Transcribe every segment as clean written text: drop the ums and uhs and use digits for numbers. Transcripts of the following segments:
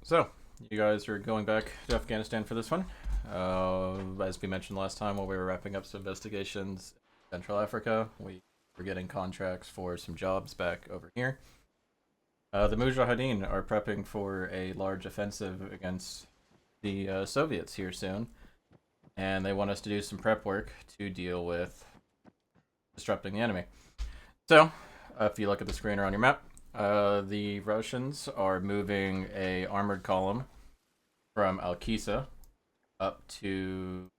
So, you guys are going back to Afghanistan for this one. As we mentioned last time, while we were wrapping up some investigations in Central Africa, we were getting contracts for some jobs back over here. The Mujahideen are prepping for a large offensive against the Soviets here soon, and they want us to do some prep work to deal with disrupting the enemy. So, if you look at the screen or on your map, the Russians are moving a armored column from Al-Qisa up to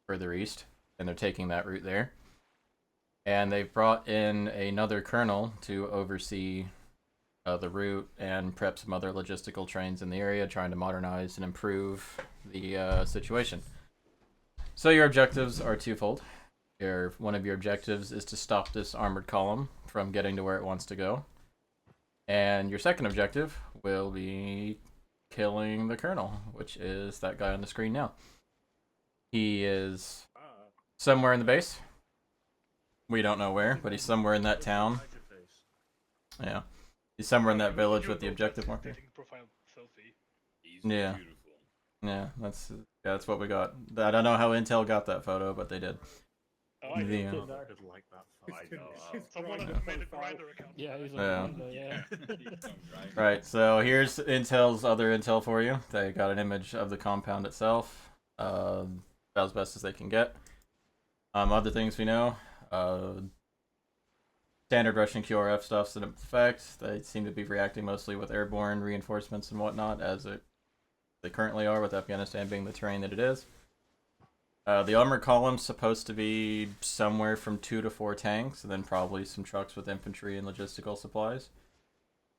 further east, and they're taking that route there. And they've brought in another colonel to oversee the route and prep some other logistical trains in the area, trying to modernize and improve the situation. So your objectives are twofold. One of your objectives is to stop this armored column from getting to where it wants to go. And your second objective will be killing the colonel, which is that guy on the screen now. He is somewhere in the base. We don't know where, but he's somewhere in that town. Yeah. He's somewhere in that village with the objective marker. Yeah. Yeah, that's what we got. I don't know how Intel got that photo, but they did. Oh, I The, did like that. I know. Someone made a grinder account. Yeah, he's Yeah. yeah. Right, so here's Intel's other intel for you. They got an image of the compound itself, about as best as they can get. Other things we know, standard Russian QRF stuff's in effect. They seem to be reacting mostly with airborne reinforcements and whatnot, as they currently are, with Afghanistan being the terrain that it is. The armored column's supposed to be somewhere from 2 to 4 tanks, and then probably some trucks with infantry and logistical supplies.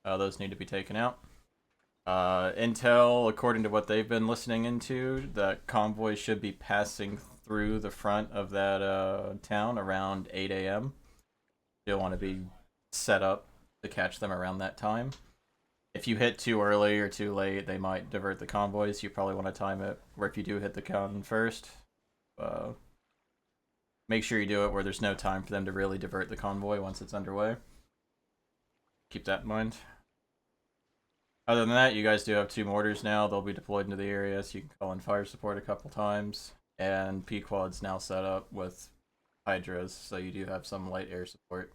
Those need to be taken out. Intel, according to what they've been listening into, that convoy should be passing through the front of that town around 8 a.m. You'll want to be set up to catch them around that time. If you hit too early or too late, they might divert the convoys. You probably want to time it where if you do hit the cannon first, make sure you do it where there's no time for them to really divert the convoy once it's underway. Keep that in mind. Other than that, you guys do have 2 mortars now. They'll be deployed into the area, so you can call in fire support a couple times. And P-Quad's now set up with Hydras, so you do have some light air support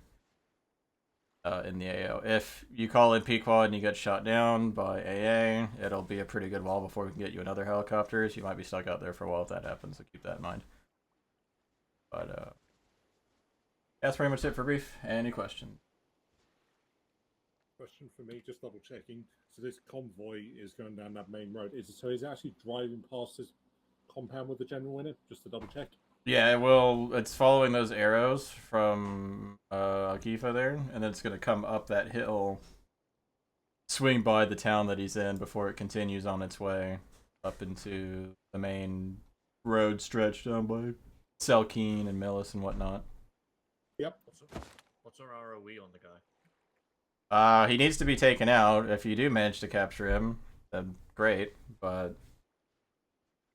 in the AO. If you call in P-Quad and you get shot down by AA, it'll be a pretty good while before we can get you another helicopters. You might be stuck out there for a while if that happens, so keep that in mind. But, that's pretty much it for brief. Any questions? Question for me, just double checking. So this convoy is going down that main road. Is it actually driving past this compound with the general in it? Just to double check. Yeah, well, it's following those arrows from Akifa there, and then it's going to come up that hill, swing by the town that he's in before it continues on its way up into the main road stretch down by Selkeen and Millis and whatnot. Yep. What's our ROE on the guy? He needs to be taken out. If you do manage to capture him, then great, but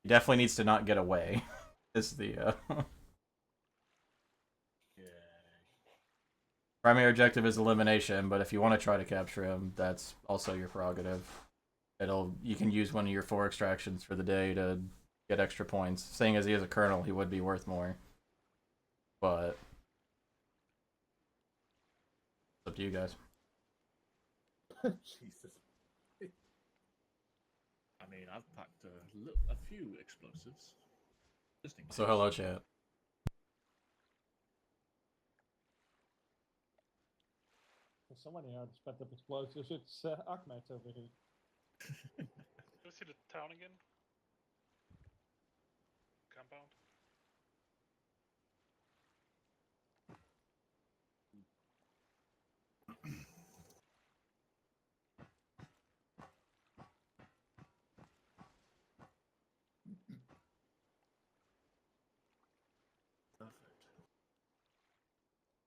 he definitely needs to not get away. Is the primary objective is elimination, but if you want to try to capture him, that's also your prerogative. You can use one of your 4 extractions for the day to get extra points. Seeing as he is a colonel, he would be worth more. But it's up to you guys. Jesus. I mean, I've packed a few explosives. So hello, chat. There's someone here to spend up explosives. It's Ahmed over here. Go see the town again. Compound.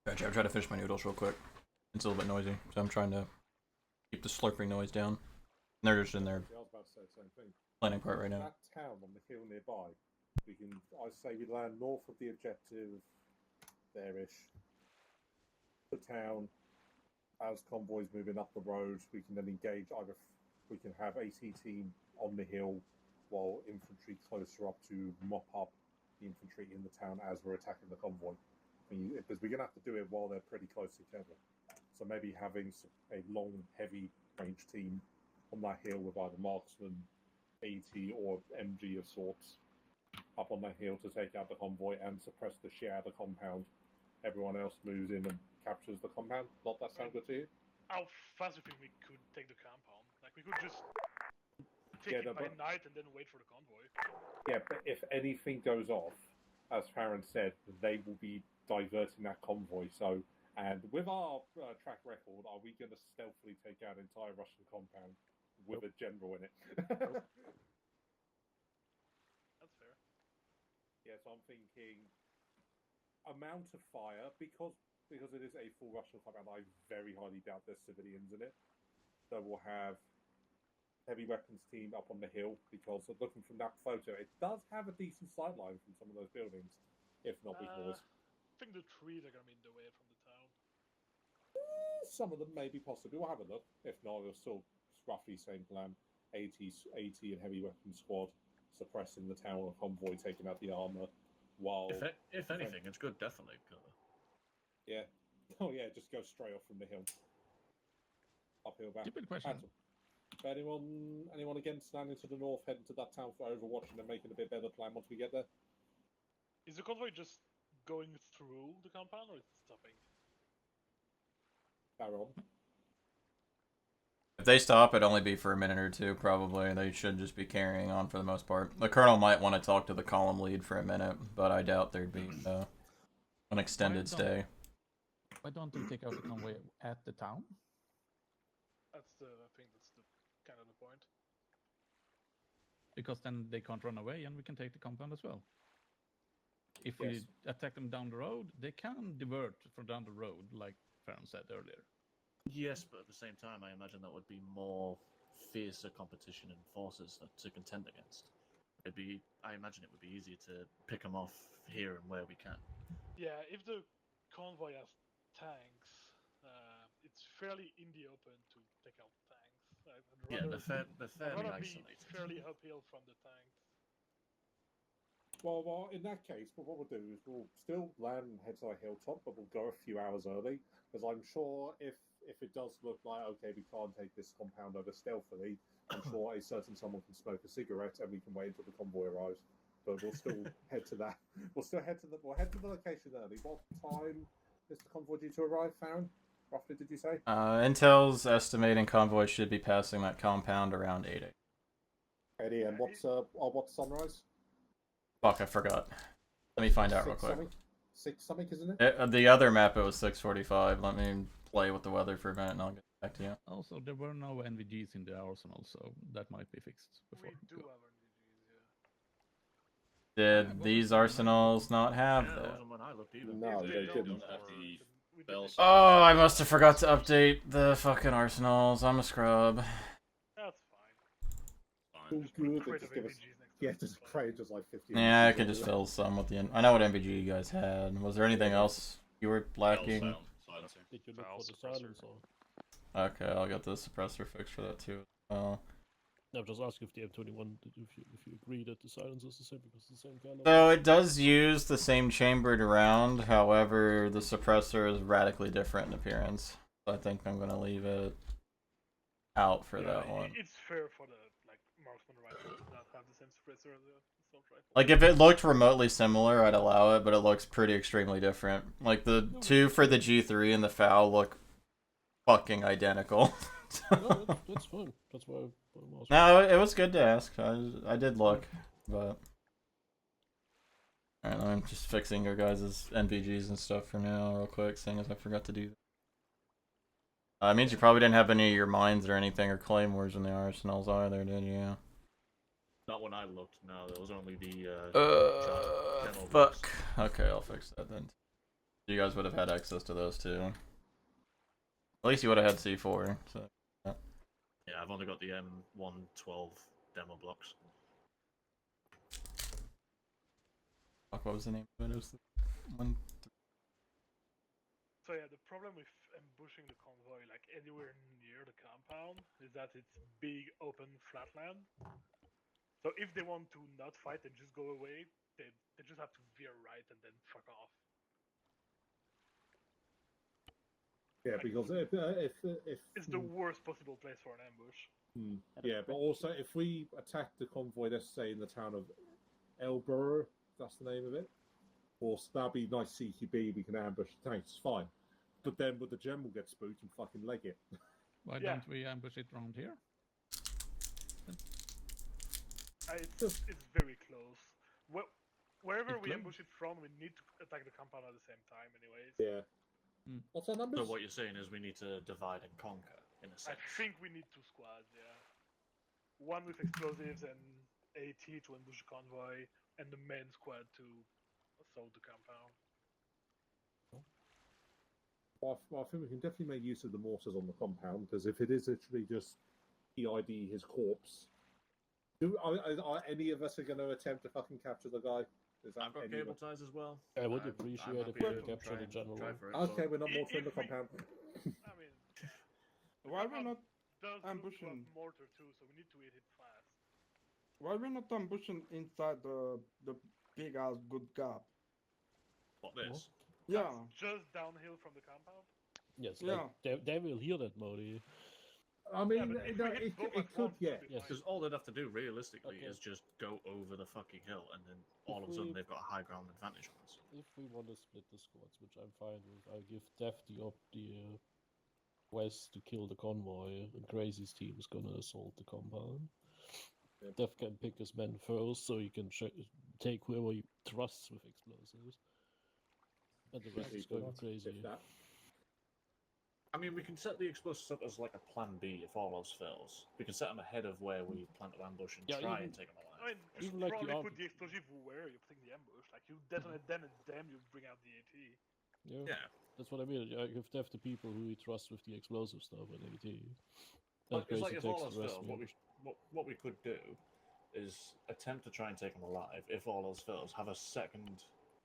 Gotcha, I'm trying to finish my noodles real quick. It's a little bit noisy, so I'm trying to keep the slurping noise down. And they're just in their I was about to say the same thing. planning part right now. That town on the hill nearby, I say we land north of the objective, there-ish. The town, as convoys moving up the road, we can then engage either we can have AT team on the hill while infantry closer up to mop up the infantry in the town as we're attacking the convoy. Because we're going to have to do it while they're pretty close together. So maybe having a long, heavy range team on that hill with either marksman, AT, or MG of sorts up on that hill to take out the convoy and suppress the shit out of the compound. Everyone else moves in and captures the compound. Not that sound good to you? How fast do you think we could take the compound? Like, we could just take it by night and then wait for the convoy. Yeah, but if anything goes off, as Farron said, they will be diverting that convoy. So, and with our track record, are we going to stealthily take out an entire Russian compound with a general in it? That's fair. Yeah, so I'm thinking amount of fire because it is a full Russian compound. I very highly doubt there's civilians in it. So we'll have heavy weapons team up on the hill because looking from that photo, it does have a decent sight line from some of those buildings, if not before. I think the trees are gonna be in the way from the town. Some of them maybe possibly. We'll have a look. If not, we'll still roughly same plan. 80 and heavy weapons squad suppressing the town or convoy, taking out the armor. While if anything, it's good definitely. Yeah. Oh yeah, just go straight off from the hill. Uphill back. Stupid question. Anyone against standing to the north, heading to that town for overwatching and making a bit better plan once we get there? Is the convoy just going through the compound or is it stopping? Farron. If they stop, it'd only be for a minute or two, probably. They should just be carrying on for the most part. The colonel might want to talk to the column lead for a minute, but I doubt there'd be an extended stay. Why don't they take out the convoy at the town? I think that's the kind of the point. Because then they can't run away and we can take the compound as well. If we attack them down the road, they can divert from down the road, like Farron said earlier. Yes, but at the same time, I imagine that would be more fiercer competition in forces to contend against. I imagine it would be easier to pick them off here and where we can. Yeah, if the convoy has tanks, it's fairly in the open to take out tanks. They're fairly I'd rather isolated. be fairly uphill from the tanks. Well, in that case, what we'll do is we'll still land and head to a hilltop, but we'll go a few hours early, because I'm sure if it does look like, okay, we can't take this compound over stealthily, I'm sure a certain someone can smoke a cigarette and we can wait until the convoy arrives. But we'll still head to that. We'll head to the location early. What time is the convoy due to arrive, Farron? Roughly, did you say? Intel's estimating convoy should be passing that compound around 8 a.m. Eddie, and what's sunrise? Fuck, I forgot. Let me find out real quick. 6 something, isn't it? The other map, it was 6:45. Let me play with the weather for a minute and I'll get back to you. Also, there were no NVGs in the arsenal, so that might be fixed We before. do have NVGs, yeah. Did these arsenals not have Yeah, that that? wasn't when I looked either. No, If they don't didn't. have the bells. Oh, I must have forgot to update the fucking arsenals. I'm a scrub. That's fine. Oh, Just put a good. crate Just of give us. NVGs next to Yeah, it, just it's fine. crate just like 50. Yeah, I could just fill some with the. I know what MVG you guys had. Was there anything else you were lacking? Silencer. Did you look Foul for the suppressor. silencer? Okay, I'll get the suppressor fixed for that too. Oh. No, just ask if the M21 if you agree that the silence is the same because it's the same kind of. So it does use the same chambered round, however, the suppressor is radically different in appearance. So I think I'm gonna leave it out for that one. It's fair for the marksman rifle to not have the same suppressor as the assault rifle. Like if it looked remotely similar, I'd allow it, but it looks pretty extremely different. Like the two for the G3 and the FAL look fucking identical. No, that's fine. That's why I'm asking. No, it was good to ask. I did look, but alright, I'm just fixing your guys' NVGs and stuff for now, real quick, seeing as I forgot to do that. It means you probably didn't have any of your mines or anything or claymores in the arsenals either, did you? Not when I looked. No, there was only the. general Fuck. Okay, I'll fix that then. You guys would have had access to those too. At least you would have had C4. So. Yeah, I've only got the M112 demo blocks. Fuck, what was the name of it? It was the one. So yeah, the problem with ambushing the convoy like anywhere near the compound is that it's big open flatland. So if they want to not fight and just go away, they just have to veer right and then fuck off. Yeah, because if It's the worst possible place for an ambush. yeah, but also if we attack the convoy, let's say in the town of Elborough, that's the name of it. Or that'd be nice CQB. We can ambush the tanks, fine. But then would the general get spooked and fucking leg it? Why Yeah. don't we ambush it around here? It's very close. Wherever It's we close. ambush it from, we need to attack the compound at the same time, anyways. Yeah. What's our numbers? So what you're saying is we need to divide and conquer, in a I sense. think we need 2 squads, yeah. One with explosives and AT to ambush the convoy, and the main squad to assault the compound. Well, I think we can definitely make use of the mortars on the compound, because if it is literally just PID his corpse, are any of us are going to attempt to fucking capture the guy? Is that I've got anyone? cable ties as well. I would I'm appreciate if happy we to could capture try the and general. try for it, Okay, but- we're not mortaring the If we- compound. I mean, Why we're not does look to have ambushing? mortar too, so we need to hit it fast. Why we're not ambushing inside the big ass good gap? What this? Yeah. Just downhill from the compound. Yes, Yeah. like, they will hear that, Modi. I mean, but if no, we hit both it at could, once, yeah. it'll be Yes. fine. Because all they'd have to do realistically Okay. is just go over the fucking hill, and then all of a we- sudden they've got a high ground advantage on us. If we want to split the squads, which I'm fine with, I'll give Def the west to kill the convoy, and Crazy's team is gonna assault the compound. Yep. Def can pick his men first, so he can take whoever he trusts with explosives. And the rest is People, going crazy. if that. I mean, we can set the explosives up as like a plan B if all else fails. We can set them ahead of where we plan to ambush and Yeah, try even- and take them alive. I mean, you Even like the probably arm- put the explosive where you're putting the ambush. Like, you detonate them and then you bring out the AT. Yeah, Yeah. that's what I mean. I give Def the people who he trusts with the explosive stuff and AT. But And it's like Crazy if all takes else the rest fails, of what it. what we could do is attempt to try and take them alive. If all else fails, have a second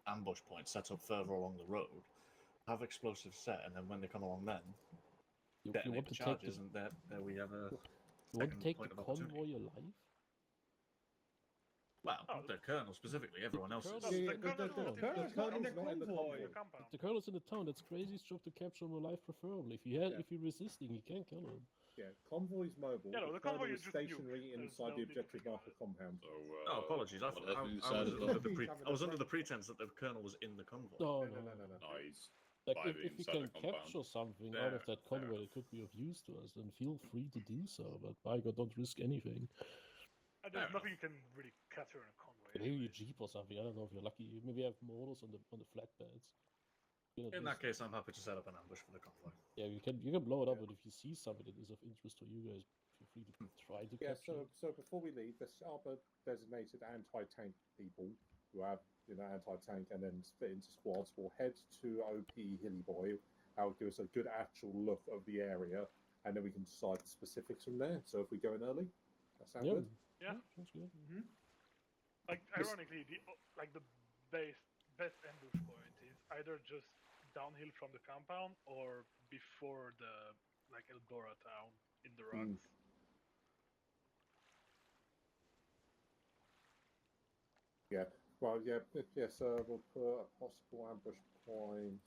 ambush point set up further along the road, have explosives set, and then when they come along, then You detonate want the to take charges, the, and there we have a you want to second take the point of opportunity. convoy alive? Well, Oh. the colonel specifically. Everyone else colonel- is. Yeah, the the colonel's colonel's not not in the convoy. the compound. The colonel's in the town. That's Crazy's job to capture him alive, preferably. If you're resisting, he can't kill him. Yeah, convoy's mobile. Yeah, no, the colonel convoy is is just nuked. stationary There's inside no the need to objective think about marker it. compound. Oh, apologies. I was under the pretense that the colonel was in the convoy. No, No. Nice. Like, By if the we inside can the compound. capture something out Fair of that enough, fair convoy that could be of use to us, then feel free to do so. But by God, don't risk anything. And there's Fair nothing you can really capture in a convoy. Maybe you anyways. jeep or something. I don't know if you're lucky. Maybe you have mortars on the flatbeds. You know, In this- that case, I'm happy to set up an ambush for the convoy. yeah, you can blow it up. But if you see something that is of interest to you guys, feel free to try to Yeah, capture. so before we leave, the Arbor designated anti-tank people who have anti-tank and then split into squads will head to OP Hilly Boy. That will give us a good actual look of the area, and then we can decide the specifics from there. So if we go in early, that sound Yeah, good? Yeah. sounds good. Like, ironically, the best ambush point is either just downhill from the compound or before the Eldora town in the rocks. Yeah. Well, yeah. So we'll put a possible ambush point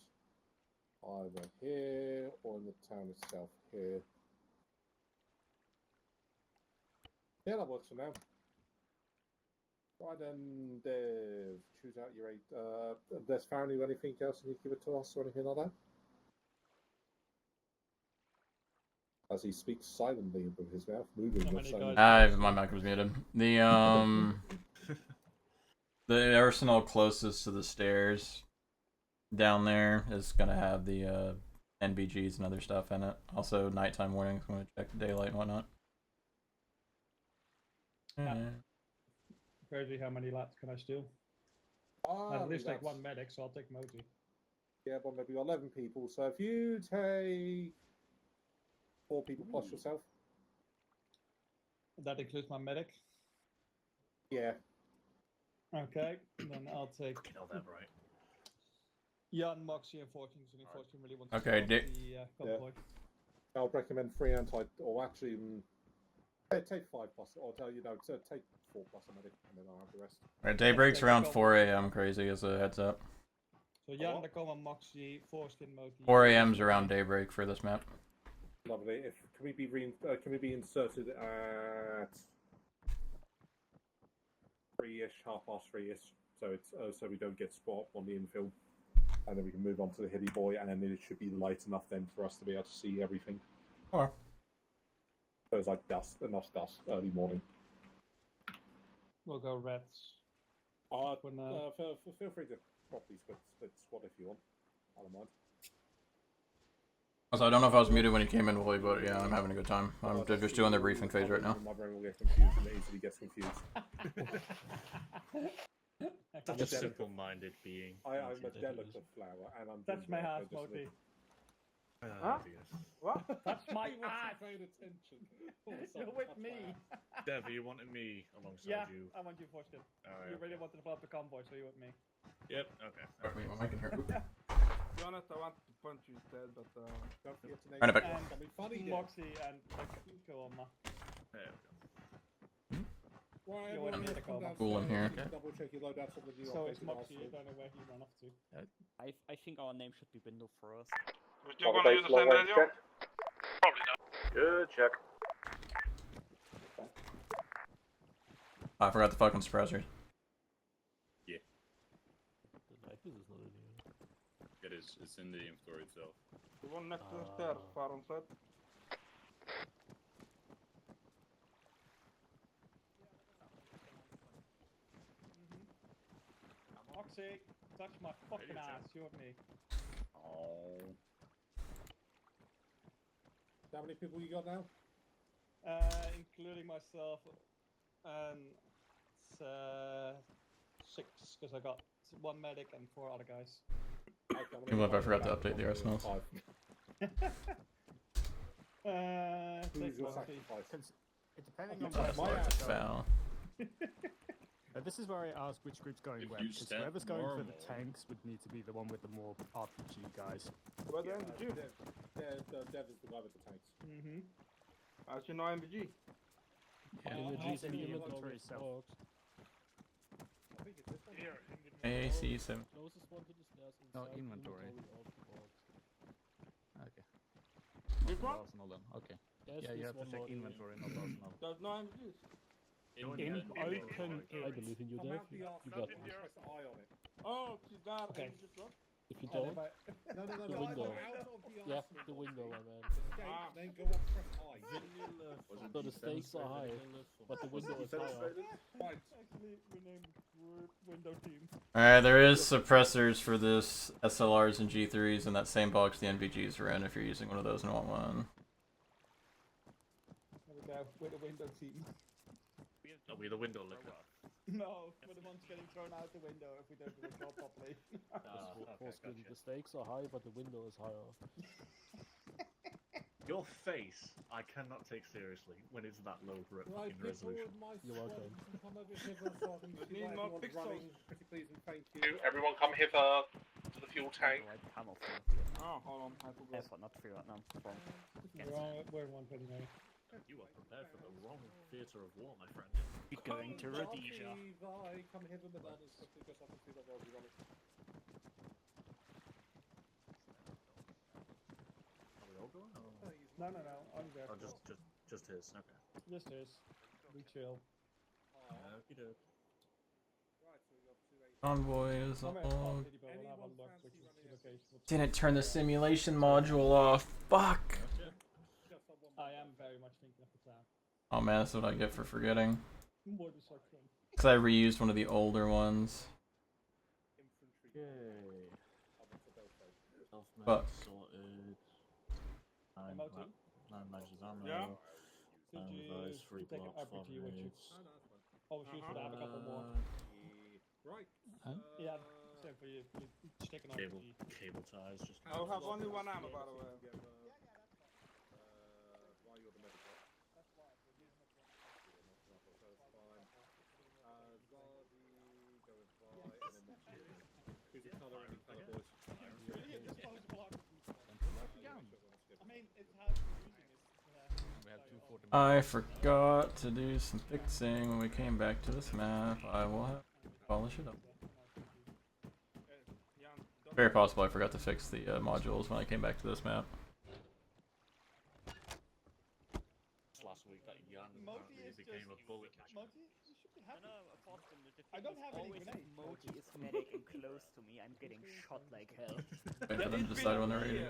either here or in the town itself here. Yeah, that works for now. Right then, Dev, choose out your 8. There's family or anything else you need to give it to us or anything like that? As he speaks silently with his mouth moving. How with many some- guys- My mic was muted. The arsenal closest to the stairs down there is gonna have the NBGs and other stuff in it. Also, nighttime warnings. I'm gonna check the daylight and whatnot. Crazy, how many lads can I steal? Ah, At least take that's- one medic, so I'll take Moti. Yeah, well, maybe 11 people. So if you take 4 people plus yourself, That includes my medic. yeah. Okay, then I'll take. Kill that right. Jan, Moxie, and Fortune. So Fortune really wants Okay, to start the convoy. I would recommend 3 anti, or actually, take 5 plus, or tell you know, take 4 plus a medic, and then I'll have the rest. Alright, daybreak's around 4 a.m. Crazy as a heads up. So Jan, Nakoma, Moxie, Foreskin, Moti. 4 a.m.'s around daybreak for this map. Lovely. Can we be inserted at 3ish, 3ish, so it's so we don't get spot on the infill, and then we can move on to the hilly boy, and then it should be light enough then for us to be able to see everything. Or So it's like enough dust, early morning. We'll go reds. Feel free to properly split squad if you want. I don't mind. Also, I don't know if I was muted when you came in, Willie, but yeah, I'm having a good time. They're just doing their briefing phase right now. My brain will get confused, and it easily gets confused. Such a simple-minded being. I'm a delicate flower, and I'm. That's my house, Moti. Huh? What? That's my ass! Paying attention. You're with me! Dev, are you wanting me alongside Yeah, you? I want you, Foreskin. Alright, You really wanted to blow up the convoy, so you're with me. Yep, okay. Wait, my mic in here. To be honest, I wanted to punch you instead, but Don't forget to name Run it back. something funny. Moxie and Nakoma. There we go. Right, You wanna everyone, make a come call? down. Cool in here. Double check your loadouts on the new So it's updated Moxie, you arsenal. don't know where he ran off to. I think our name should be Window for us. we still gonna use the same radio? Good check. I forgot the fucking suppressors. The Nexus is not in here. It is. It's in the inventory itself. The one next to the stairs, far on side. Moxie, touch my fucking ass, you're with me. Oh. How many people you got now? Including myself, and 6, because I got 1 medic and 4 other guys. Can't believe I forgot to update the arsenals. Who's Take your Moxie. sacrifice? Depending on That's my where ass. Foul. this is where I ask which group's going If where, you because stand whoever's going for the normal- tanks would need to be the one with the more RPG guys. Where the MVG? Dev is the guy with the tanks. As you know, MVG. Images in the Images inventory box. itself. I think it's this one. Here, in the AC7. Closest one to the stairs No, inside the inventory. of the box. Okay. This one? Arsenal then. Okay. There's Yeah, you this have to one check more here. inventory, not Arsenal. There's no MVGs. In I open believe in you, Come Dev. out the You arsenal, got just this. press I on it. Oh, she's there. Okay. MVG drop. If you And don't, if I... No, The window. out of the yeah, arsenal. the window, my man. Escape, then go up, press I. So the stakes are high, but the window is higher. Right. Actually, we named group window team. Alright, there is suppressors for this SLRs and G3s in that same box the NVGs were in if you're using one of those and want one. There we go, with a window team. Are we the window licker? No, we're the ones getting thrown out the window if we don't do the job properly. Foreskin, the stakes are high, but the window is higher. Your face, I cannot take seriously when it's that low Right, fucking people resolution. with my You're squad welcome. can come over here so I can We see need why more everyone's pixels. running. Pretty please and thank you. Everyone come hither to the fuel tank. Right panel for Oh, hold on. I forgot. effort, not free right now. Wrong. We're 129. You are prepared for the wrong theatre of war, my friend. We're going to Rhodesia. Come hither, Madonna, as quickly as I can see the world running. Are we all going? Or... No, I'm there. Oh, just his. Okay. Just is. We chill. Okie doke. Right, so we got 280. Convoy is Come here, all... Lady Bo, we'll have a look, which is the location. Didn't turn the simulation module off. Fuck! I am very much thinking of the plan. Oh man, that's what I get for forgetting. More destruction. Because I reused one of the older ones. Okay. Fuck. Sorted. MOT? 9 matches ammo. Yeah. Could you Reverse, 3 take an blocks, 5 RPG with you? grenades. Always use to add a couple more. Right. Yeah, same for you. You just take an Cable, RPG. cable ties. Just. I'll have only one ammo, by the way. Why you're the medical? That's why, we're using it for... Zardi, going by, and then who's the colour? Any colour, boys? I forgot to do some fixing when we came back to this map. I will have to polish it up. Very possible I forgot to fix the modules when I came back to this map. Last week that young apparently became a bullet. I don't have any grenades. Moti is medic and close to me, I'm getting shot like hell. Wait for them to decide when they're ready.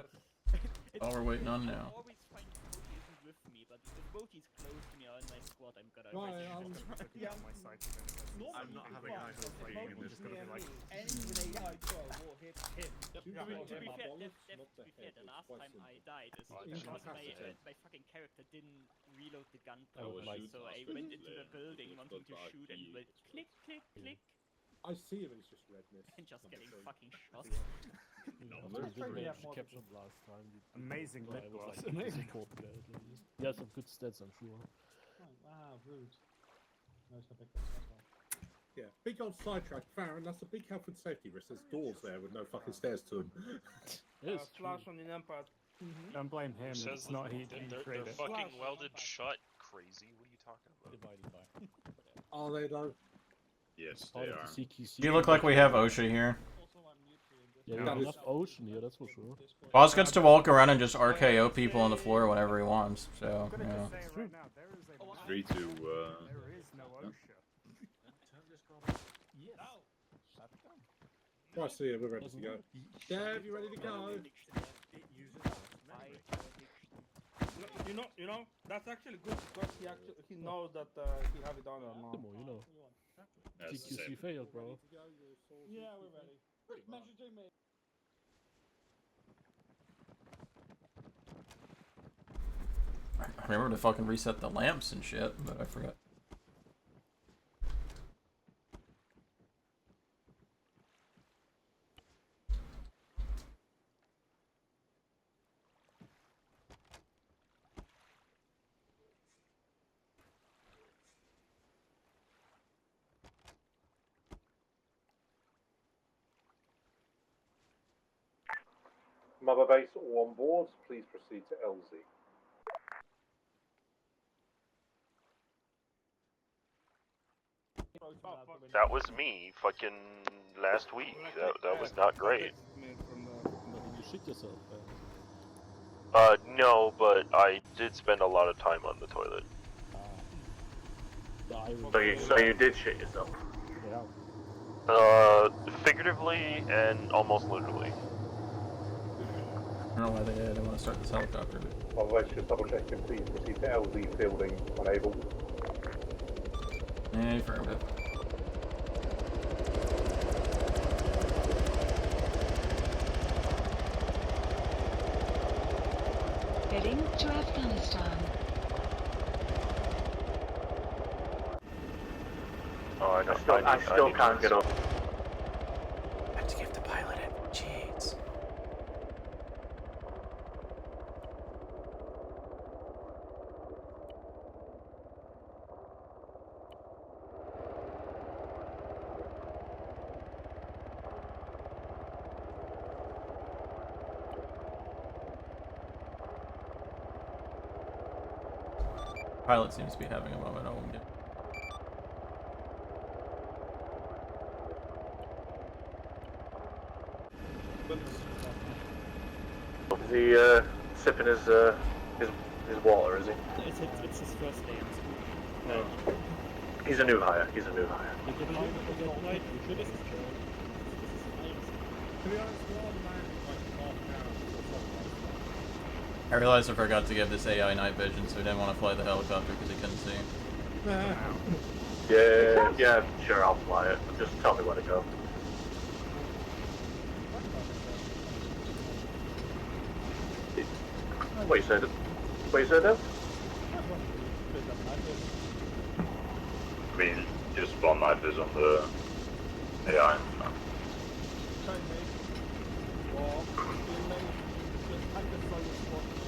All we're waiting on now. I always find Moti isn't with me, but if Moti's close to me or in my squad, I'm gonna. I'm not having either fighting in this. It's gonna be like. Any grenade I throw will hit him. To be fair, the last time I died is because my fucking character didn't reload the gun properly, so I went into the building wanting to shoot and went click, click, click. I see him, it's just redness. And just getting fucking shot. Caption last time. Amazing lip was gloss. like Amazing. He has some good stats, I'm sure. Oh, wow, rude. No, it's not big, that's fine. Yeah, big old sidetrack, Farron. That's a big health and safety risk. There's doors there with no fucking stairs to them. Flash on the Empire. Don't blame him. It's not he They're created. fucking welded shut. Crazy. What are you talking about? Are they though? Yes, Part they of are. the CQC. You look like we have OSHA here. Yeah, we have enough ocean here, that's for sure. Boss gets to walk around and just RKO people on the floor whenever he wants, so, you know. 3 to, There is no OSHA. Right, so yeah, we're ready to go. Dev, you ready to go? You know, that's actually good because he knows that he have it on or not. Come on, you know. That's the CQC same. failed, bro. Yeah, we're ready. Messaging me. I remember to fucking reset the lamps and shit, but I forgot. Mother base all on board. Please proceed to LZ. That was me fucking last week. That was not great. But you shit yourself, No, but I did spend a lot of time on the toilet. So you did shit yourself? Yeah. Figuratively and almost literally. I don't know why they didn't want to start this helicopter. Mother base, just double checking. Please proceed to LZ fielding unable. Affirmative. Heading to Afghanistan. Oh, I still can't get up. I have to give the pilot it. Jeez. Pilot seems to be having a moment. I won't get. Is he sipping his water? Is he? It's his first day in school. No. He's a new hire. He's a new hire. To be honest, we're on land in like half an hour before sunrise. I realized I forgot to give this AI night vision, so he didn't want to fly the helicopter because he couldn't see. Yeah, sure, I'll fly it. Just tell me where to go. What you said? What you said, Dev? I mean, just one night is on the AI.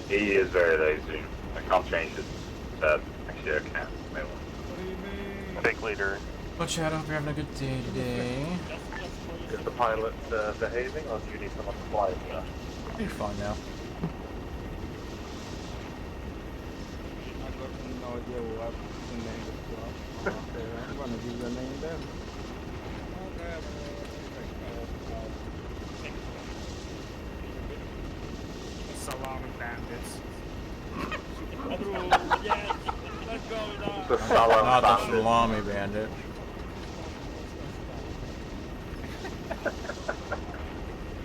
He is very lazy. I can't change it. That actually I can. Maybe. Fake leader. Well, Chad, I hope you're having a good day today. Is the pilot behaving, or do you need someone to fly it? You're fine now. idea what the name is. Okay, I'm gonna give the name then. Salami bandits. Yes, let's go now. The salami Not the bandit. salami bandit.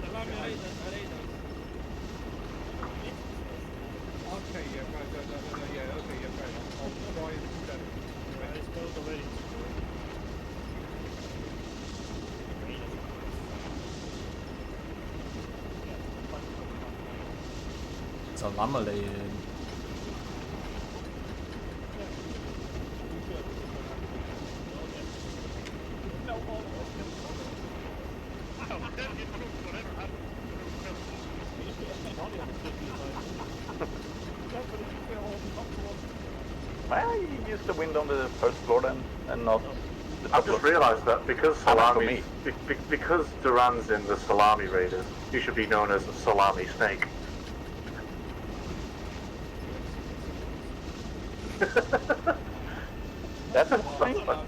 Salami raiders. Okay, yeah, right, yeah, okay, yeah, right. I'll try and do that. I spelled already. Salamalade. Well, you used the window on the first floor then, and not the top I've just floor. realised that because Happened to salami, because Duran's in the Salami Raiders, he should be known as the Salami Snake. That's a funny one.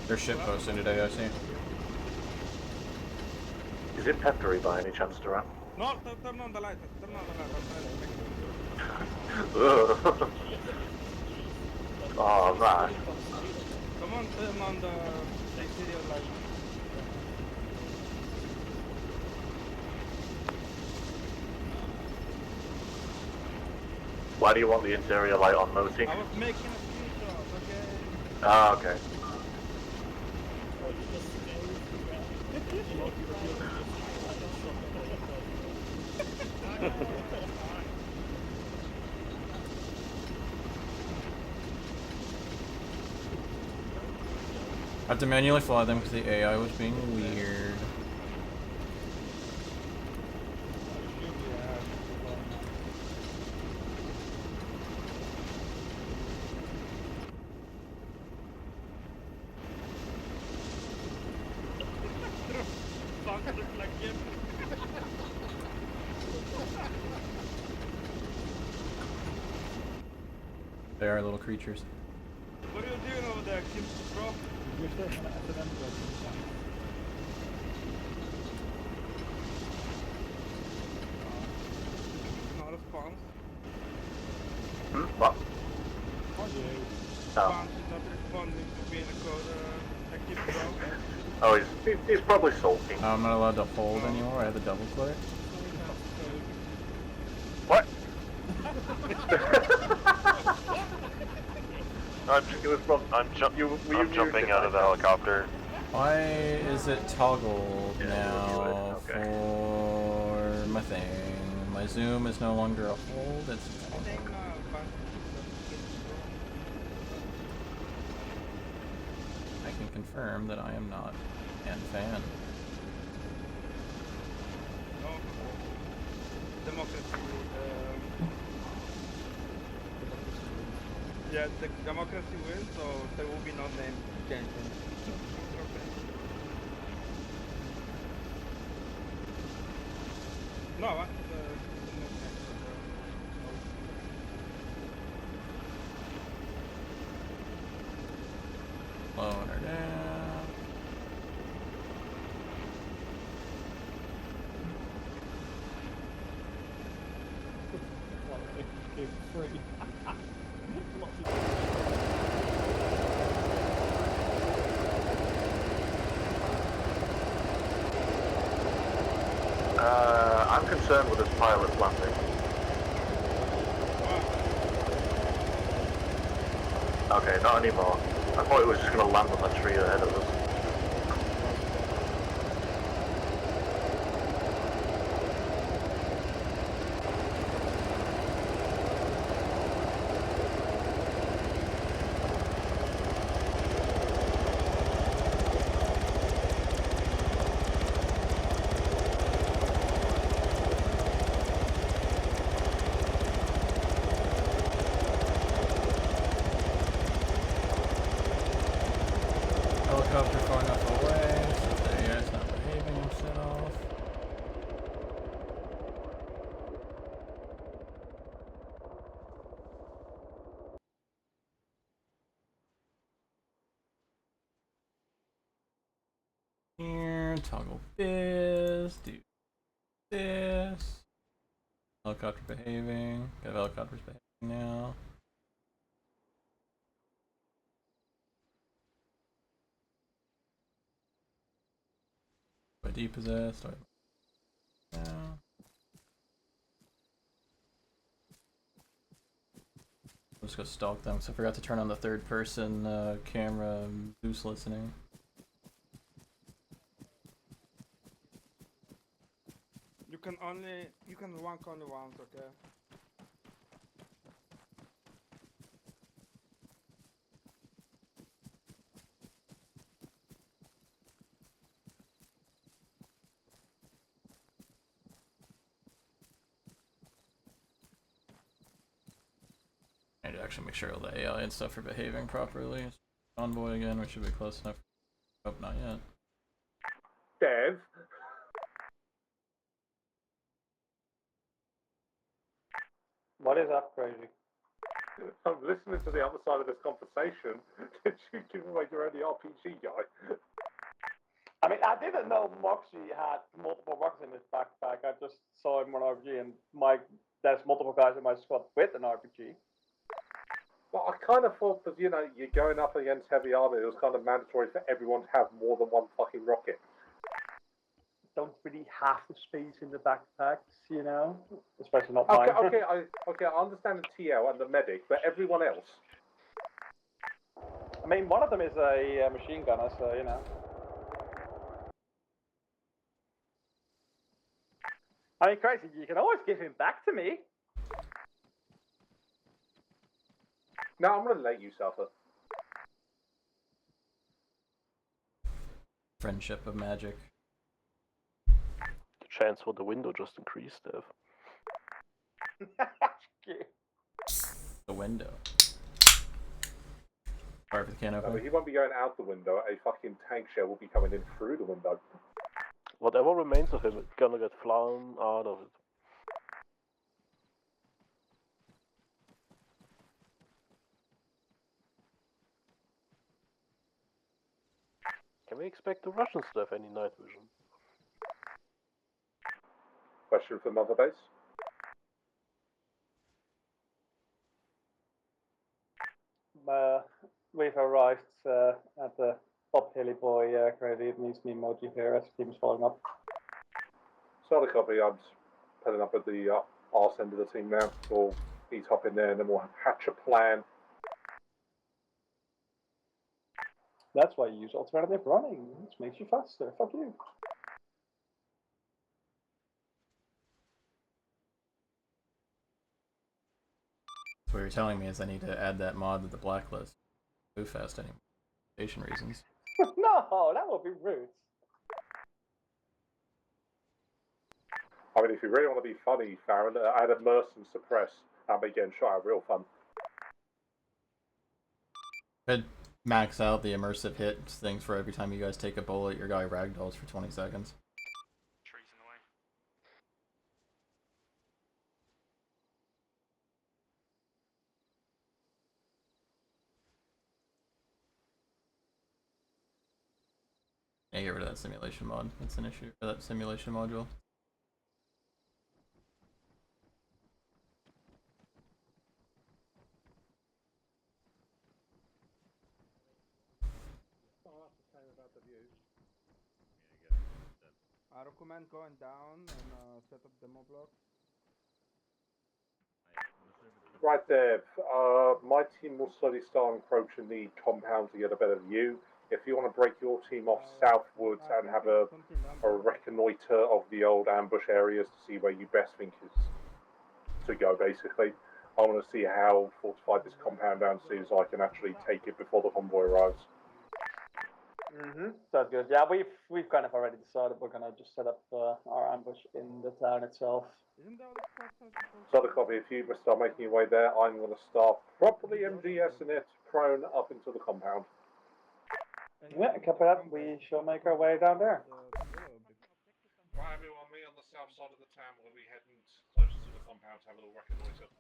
They're shit posting today, I see. Is it peppery by any chance, Duran? No, turn on the light. Turn on the light. Ugh. Oh, man. Come on, turn on the exterior light. Why do you want the interior light on, Moti? I was making a screenshot, okay? Ah, okay. I have to manually fly them because the AI was being weird. They are little creatures. What are you doing over there, Kim, bro? You're taking an accident. No response. What? Oh, yeah. Oh. Response is not responding to being a code active, bro. Oh, he's probably sulking. I'm not allowed to hold anymore. I had to double click. What? I'm jumping out of the helicopter. Why is it toggled Yeah, now okay. for my thing? My zoom is no longer a hold, it's a toggle. I can confirm that I am not a fan. No. Democracy. Yeah, the democracy wins, so there will be no name change. No, what? Slowing her down. Free. I'm concerned with this pilot landing. Okay, not anymore. I thought it was just going to land on that tree ahead of us. Helicopter far enough away so the AI is not behaving himself. toggle this, do this. Helicopter behaving. Got helicopters behaving now. Do I depossess? Do I... No. I'll just go stalk them, so I forgot to turn on the third person camera, Zeus listening. You can rank only once, okay? I need to actually make sure all the AI and stuff are behaving properly. Envoy again, we should be close enough. Oh, not yet. Dev? What is up, crazy? I'm listening to the other side of this conversation. Did you give away your only RPG guy? I mean, I didn't know Moxie had multiple rockets in his backpack. I just saw him on RPG, and there's multiple guys in my squad with an RPG. Well, I kind of thought that, you know, you're going up against heavy armor, it was kind of mandatory for everyone to have more than one fucking rocket. Don't really have the space in the backpacks, you know? Especially not Okay, mine. I understand the TL and the medic, but everyone else? I mean, one of them is a machine gunner, so, you know. I mean, crazy, you can always give him back to me. No, I'm gonna let you suffer. Friendship of magic. The chance for the window just increased, Dev. The window. Sorry for the can opener. No, but he won't be going out the window, a fucking tank shell will be coming in through the window. Whatever remains of him is gonna get flown out of it. Can we expect the Russians to have any night vision? Question for Mother Base? We've arrived at the top hilly boy, crazy. It needs me emoji here as the team's following up. Solid copy, I'm putting up at the arse end of the team now. We'll ease hop in there and then we'll hatch a plan. That's why you use alternative running. It makes you faster. Fuck you. So what you're telling me is I need to add that mod to the blacklist. Move fast anymore. Station reasons. No, that would be rude. I mean, if you really want to be funny, Farron, add immerse and suppress. That'll make getting shot out real fun. Could max out the immersive hit things for every time you guys take a bullet, your guy ragdolls for 20 seconds. Trees in the way. Yeah, get rid of that simulation mod. That's an issue. Or that simulation module. I recommend going down and set up demo block. Right there. My team will slowly start encroaching the compound to get a better view. If you want to break your team off southwards and have a reconnoiter of the old ambush areas to see where you best think is to go, basically. I want to see how fortified this compound down is so I can actually take it before the convoy arrives. Sounds good. Yeah, we've kind of already decided we're gonna just set up our ambush in the town itself. So the copy, if you must start making your way there, I'm going to start properly MGS in it, prone up into the compound. Yeah, copy that. We shall make our way down there. Right, everyone, me on the south side of the town. We'll be heading closer to the compound to have a little reconnoiter.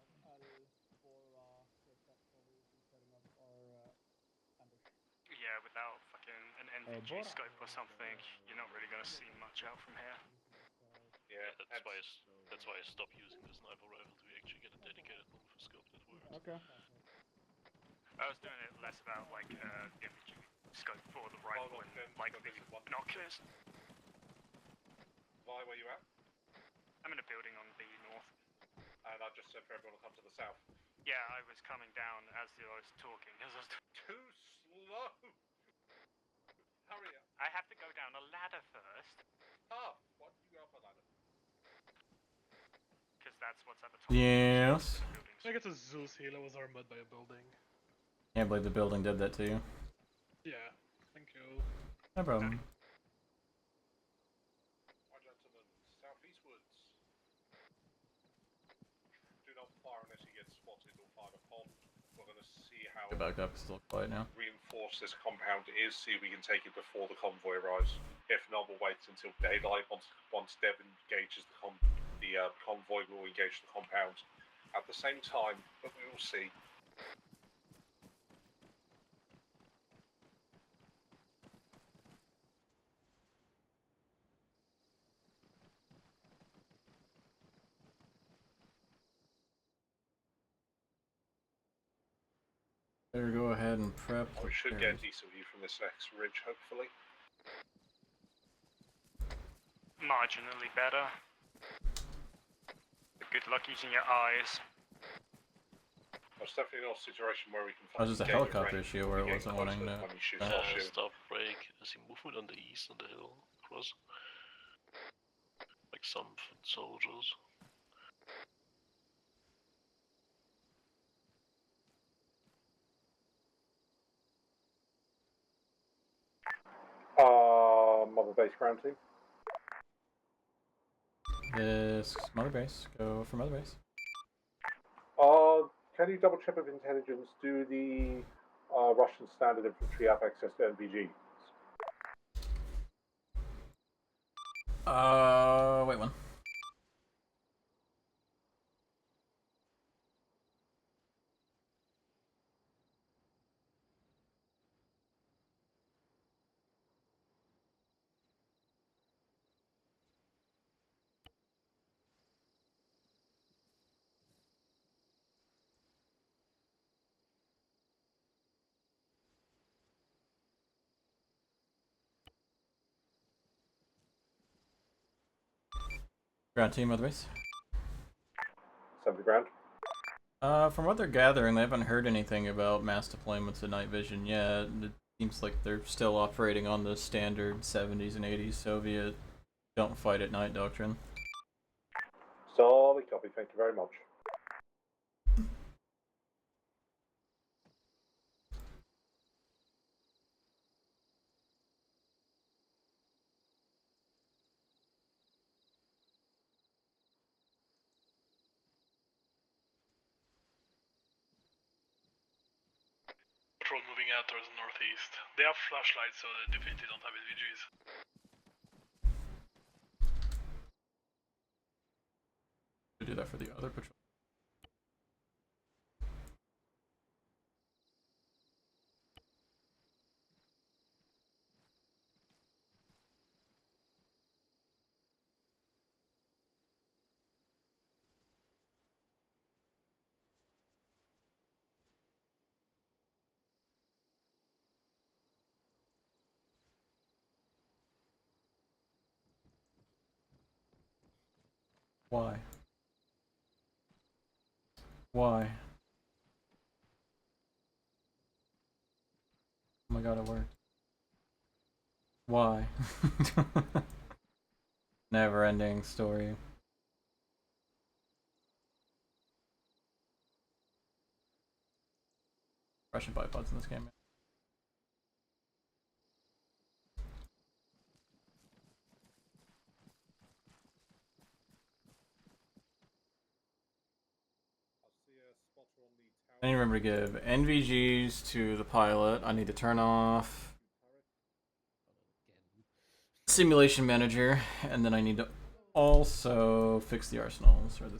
Yeah, without fucking an NVG scope or something, you're not really going to see much out from here. Yeah, that's why I stopped using the sniper rifle to actually get a dedicated one for scope that works. Okay. I was doing it less about like the NVG scope for the rifle and like the binoculars. Why, where you at? I'm in a building on the north. And I just said for everyone to come to the south. Yeah, I was coming down as I was talking. Too slow! Hurry up. I have to go down a ladder first. Oh, why did you go up a ladder? Because that's what's at the top. Yes. I think it's a Zeus healer was armored by a building. Can't believe the building did that to you. Yeah, thank you. No problem. Right, gentlemen, southeastwards. Do not fire unless you get spotted or fired upon. We're going to see how Go back up, it's a little quiet now. reinforced this compound is, see if we can take it before the convoy arrives. If not, we'll wait until daylight. Once Dev engages the convoy, will engage the compound at the same time, but we will see. Better go ahead and prep. We should get a decent view from this next ridge, hopefully. Marginally better. But good luck using your eyes. It's definitely not a situation where we can Oh, just a helicopter issue where it wasn't wanting to. Stop break. I see movement on the east on the hill across. Like some foot soldiers. Mother base ground team. This mother base. Go for mother base. Can you double check with intelligence? Do the Russian standard infantry have access to NVG? Wait one. Ground team, mother base. 70 ground. From what they're gathering, they haven't heard anything about mass deployments of night vision yet. It seems like they're still operating on the standard 70s and 80s Soviet don't fight at night doctrine. Solid copy, thank you very much. Patrol moving out towards the northeast. They have flashlights, so they definitely don't have NVGs. We do that for the other patrol. Why? Why? Oh my god, it worked. Why? Never ending story. Russian bipods in this game. I need to remember to give NVGs to the pilot. I need to turn off Simulation Manager, and then I need to also fix the arsenals or the.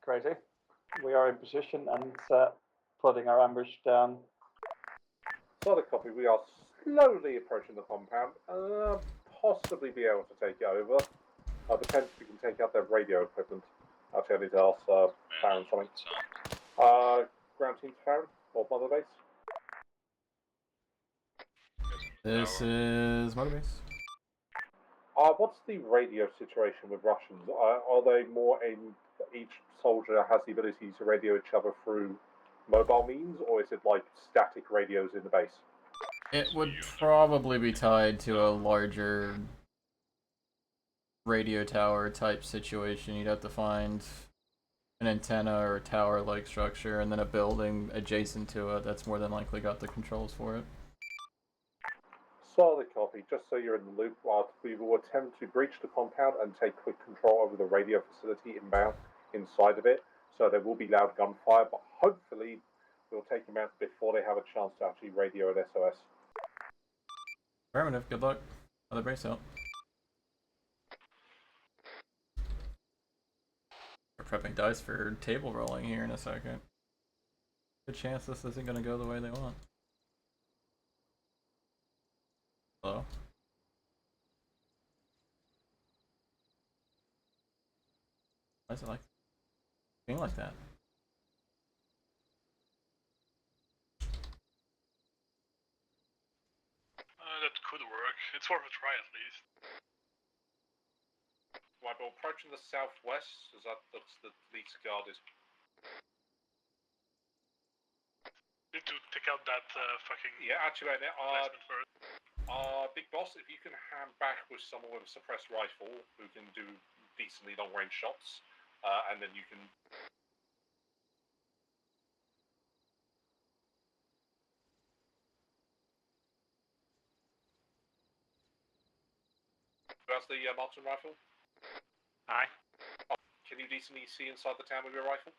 Crazy. we are in position and putting our ambush down. Solid copy. We are slowly approaching the compound. Possibly be able to take it over. Depends if we can take out their radio equipment. Actually, I need to ask Farron something. Ground team Farron, or Mother Base? This is Motor Base. What's the radio situation with Russians? Are they more each soldier has the ability to radio each other through mobile means, or is it like static radios in the base? It would probably be tied to a larger radio tower type situation. You'd have to find an antenna or a tower-like structure, and then a building adjacent to it that's more than likely got the controls for it. Solid copy. Just so you're in the loop, we will attempt to breach the compound and take quick control over the radio facility inbound inside of it. So there will be loud gunfire, but hopefully we'll take them out before they have a chance to actually radio an SOS. Affirmative. Good luck. Other brace out. We're prepping dice for table rolling here in a second. Good chance this isn't going to go the way they want. Hello? Why is it like being like that? That could work. It's worth a try at least. Right, but approaching the southwest, as that looks the least guarded. Need to take out that fucking. Yeah, actually, placement first. Big Boss, if you can hand back with someone with a suppressed rifle who can do decently long range shots, and then you can. That's the Martin rifle? Aye. Can you decently see inside the town with your rifle?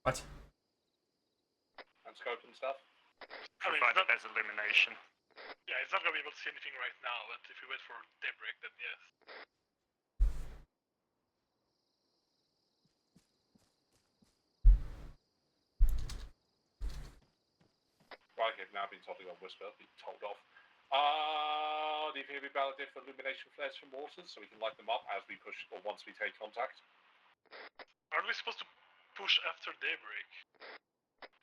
What? And scope and stuff? Provided there's illumination. Yeah, it's not gonna be able to see anything right now, but if we wait for daybreak, then yes. Right, okay, now being told to go on Whisper, be told off. Do you think it'd be valid for illumination flares from mortars so we can light them up as we push, or once we take contact? Aren't we supposed to push after daybreak?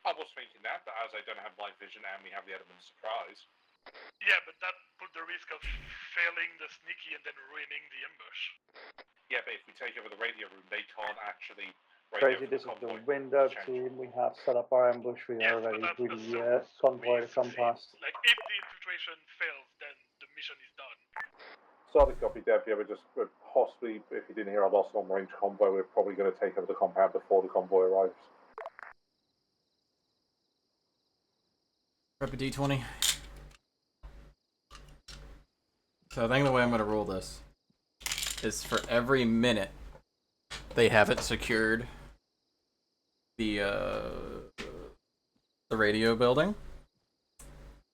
I was thinking that, but as I don't have night vision and we have the element of surprise. Yeah, but that put the risk of failing the sneaky and then ruining the ambush. Yeah, but if we take over the radio room, they can't actually. Crazy, this is the window team. We have set up our ambush. We are ready to the convoy to come past. Like, if the infiltration fails, then the mission is done. Solid copy, Dev. Yeah, we're just possibly, if you didn't hear our last long-range convoy, we're probably going to take over the compound before the convoy arrives. Prep a D20. So I think the way I'm going to rule this is for every minute they haven't secured the radio building,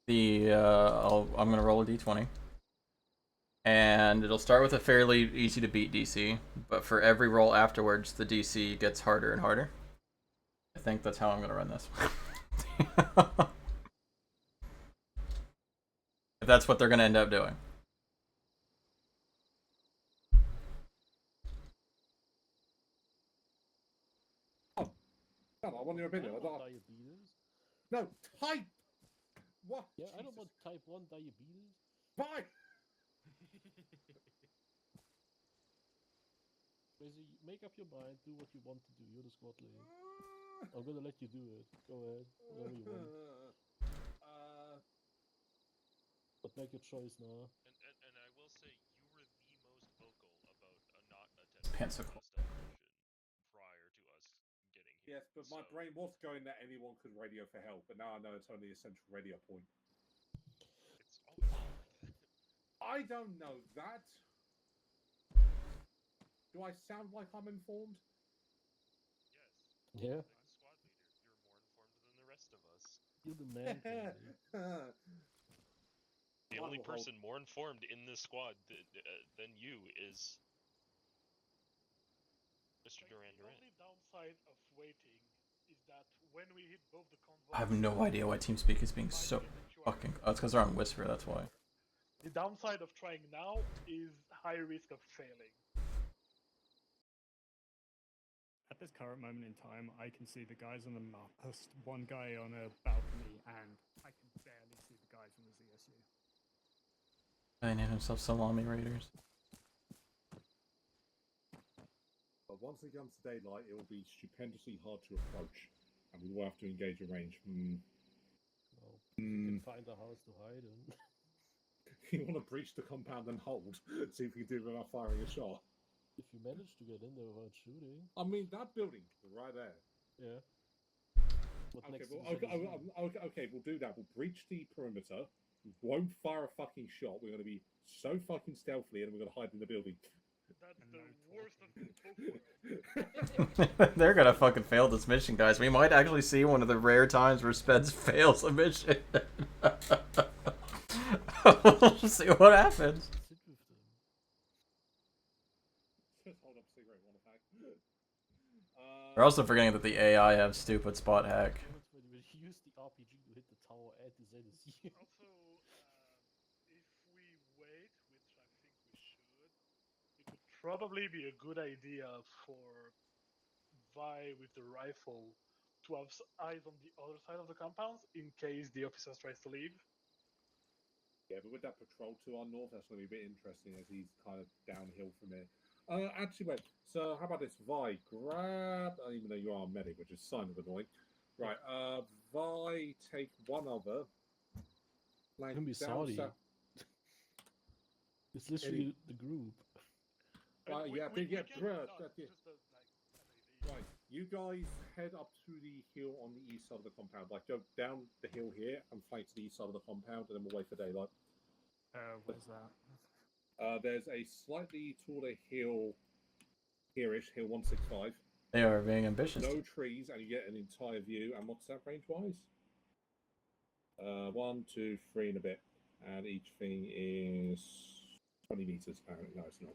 I'm gonna roll a d20, and it'll start with a fairly easy to beat DC, but for every roll afterwards the DC gets harder and harder. I think that's how I'm gonna run this. If that's what they're gonna end up doing. No, I want your opinion. I don't. Diabetes? No, type. What? Yeah, I don't want type 1 diabetes. Why? Basically, make up your mind, do what you want to do. You're the squad leader. I'm gonna let you do it. Go ahead, whatever you want. But make your choice now. And I will say, you were the most vocal about not attempting Pensacola prior to us getting here. Yes, but my brain was going that anyone could radio for help, but now I know it's only a central radio point. It's all I don't know that. Do I sound like I'm informed? Yes. Yeah. Like the squad leader, you're more informed than the rest of us. You're the man. The only person more informed in this squad than you is Mr. Duran The Duran. only downside of waiting is that when we hit both the convoys, I have no idea why TeamSpeak is being so fucking. Oh, it's because they're on Whisper. That's why. the downside of trying now is high risk of failing. At this current moment in time, I can see the guys on the map. Just one guy on a balcony, and I can barely see the guys from the ZSU. They name themselves Salami Raiders. But once it comes to daylight, it will be stupendously hard to approach, and we will have to engage a range. Well, you can find a house to hide in. You want to breach the compound and hold, see if you can do it without firing a shot. If you manage to get in there without shooting. I mean, that building right there. Yeah. Okay, we'll do that. We'll breach the perimeter. We won't fire a fucking shot. We're going to be so fucking stealthy, and we're going to hide in the building. That's the worst of both. They're gonna fucking fail this mission, guys. We might actually see one of the rare times where SPEDS fails a mission. We'll see what happens. We're also forgetting that the AI have stupid spot hack. Use the RPG to hit the tower at the ZSU. Also, if we wait, which I think we should, it would probably be a good idea for Vi with the rifle to have eyes on the other side of the compounds in case the officer tries to leave. Yeah, but with that patrol to our north, that's going to be a bit interesting as he's kind of downhill from here. Actually, wait. So, how about this? Vi, grab. Even though you are a medic, which is kind of annoying. Right. Vi, take one other. Like, can be Saudi. It's literally the group. Right. Right. You guys head up to the hill on the east side of the compound. Like, go down the hill here and flank to the east side of the compound, and then we'll wait for daylight. Where's that? There's a slightly taller hill here-ish, hill 165. They are being ambitious. No trees, and you get an entire view. And what's that range-wise? 1, 2, 3 and a bit. And each thing is 20 meters, apparently. No, it's not.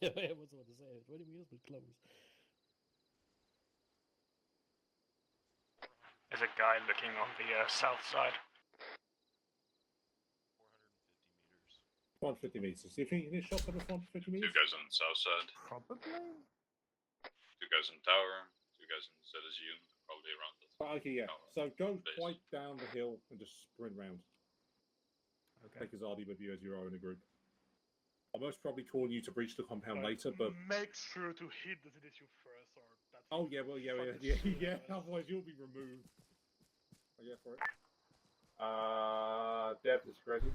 Yeah, I was about to say 20 meters, but close. There's a guy looking on the south side. 450 meters. Do you think you can hit shots over 450 meters? 2 guys on the south side. Probably. 2 guys on the tower. 2 guys on the ZSU. Probably around this. Okay, yeah. So go quite down the hill and just sprint round. Okay. Take Azadi with you as you are in a group. I'll most probably call you to breach the compound later, but make sure to hit the ZSU first, or that's. Oh yeah, well yeah. Otherwise you'll be removed. Oh yeah, for it. Dev is ready.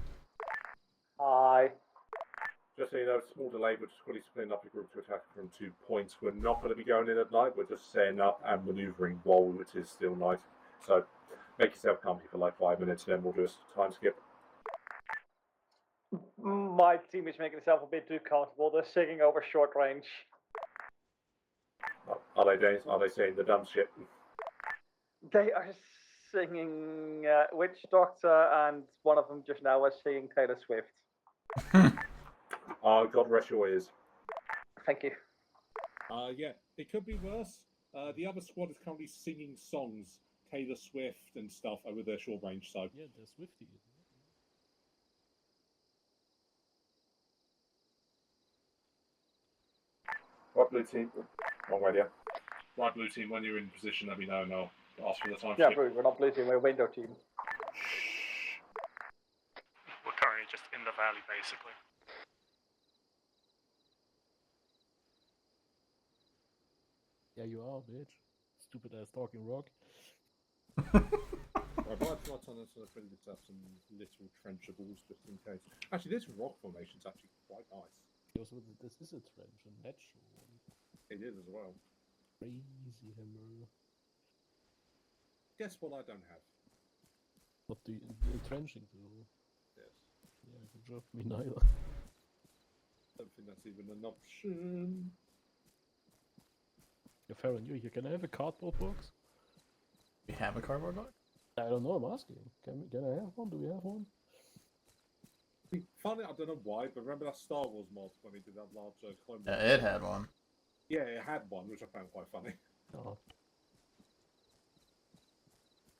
Hi. Just so you know, small delay, we're just quickly splitting up the group to attack from 2 points. We're not going to be going in at night, we're just setting up and manoeuvring while it is still night. So make yourself comfy for like 5 minutes, then we'll do a time skip. My team is making itself a bit too comfortable. They're singing over short range. Are they saying the dumb shit? They are singing Witch Doctor, and one of them just now was singing Taylor Swift. God rest your ears. Thank you. Yeah, it could be worse. The other squad is currently singing songs, Taylor Swift and stuff over their short range, so. Yeah, they're Swifties. Right, blue team. Wrong way, yeah. Right, blue team, when you're in position, let me know and I'll ask for the time. Yeah, blue, we're not blue team, we're window team. We're currently just in the valley, basically. Yeah, you are, bitch. Stupid ass talking rock. Right, right on this, I've pretty good some little trenchables just in case. Actually, this rock formation's actually quite nice. Also, this is a trench, a natural one. It is as well. Crazy hammer. Guess what I don't have? What the trenching tool? Yes. Yeah, good job. Me neither. Don't think that's even an option. Yeah, fair on you. Can I have a cardboard box? We have a cardboard box? I don't know. I'm asking. Can I have one? Do we have one? Funny, I don't know why, but remember that Star Wars mod when we did that large clone? Yeah, it had one. Yeah, it had one, which I found quite funny. Oh.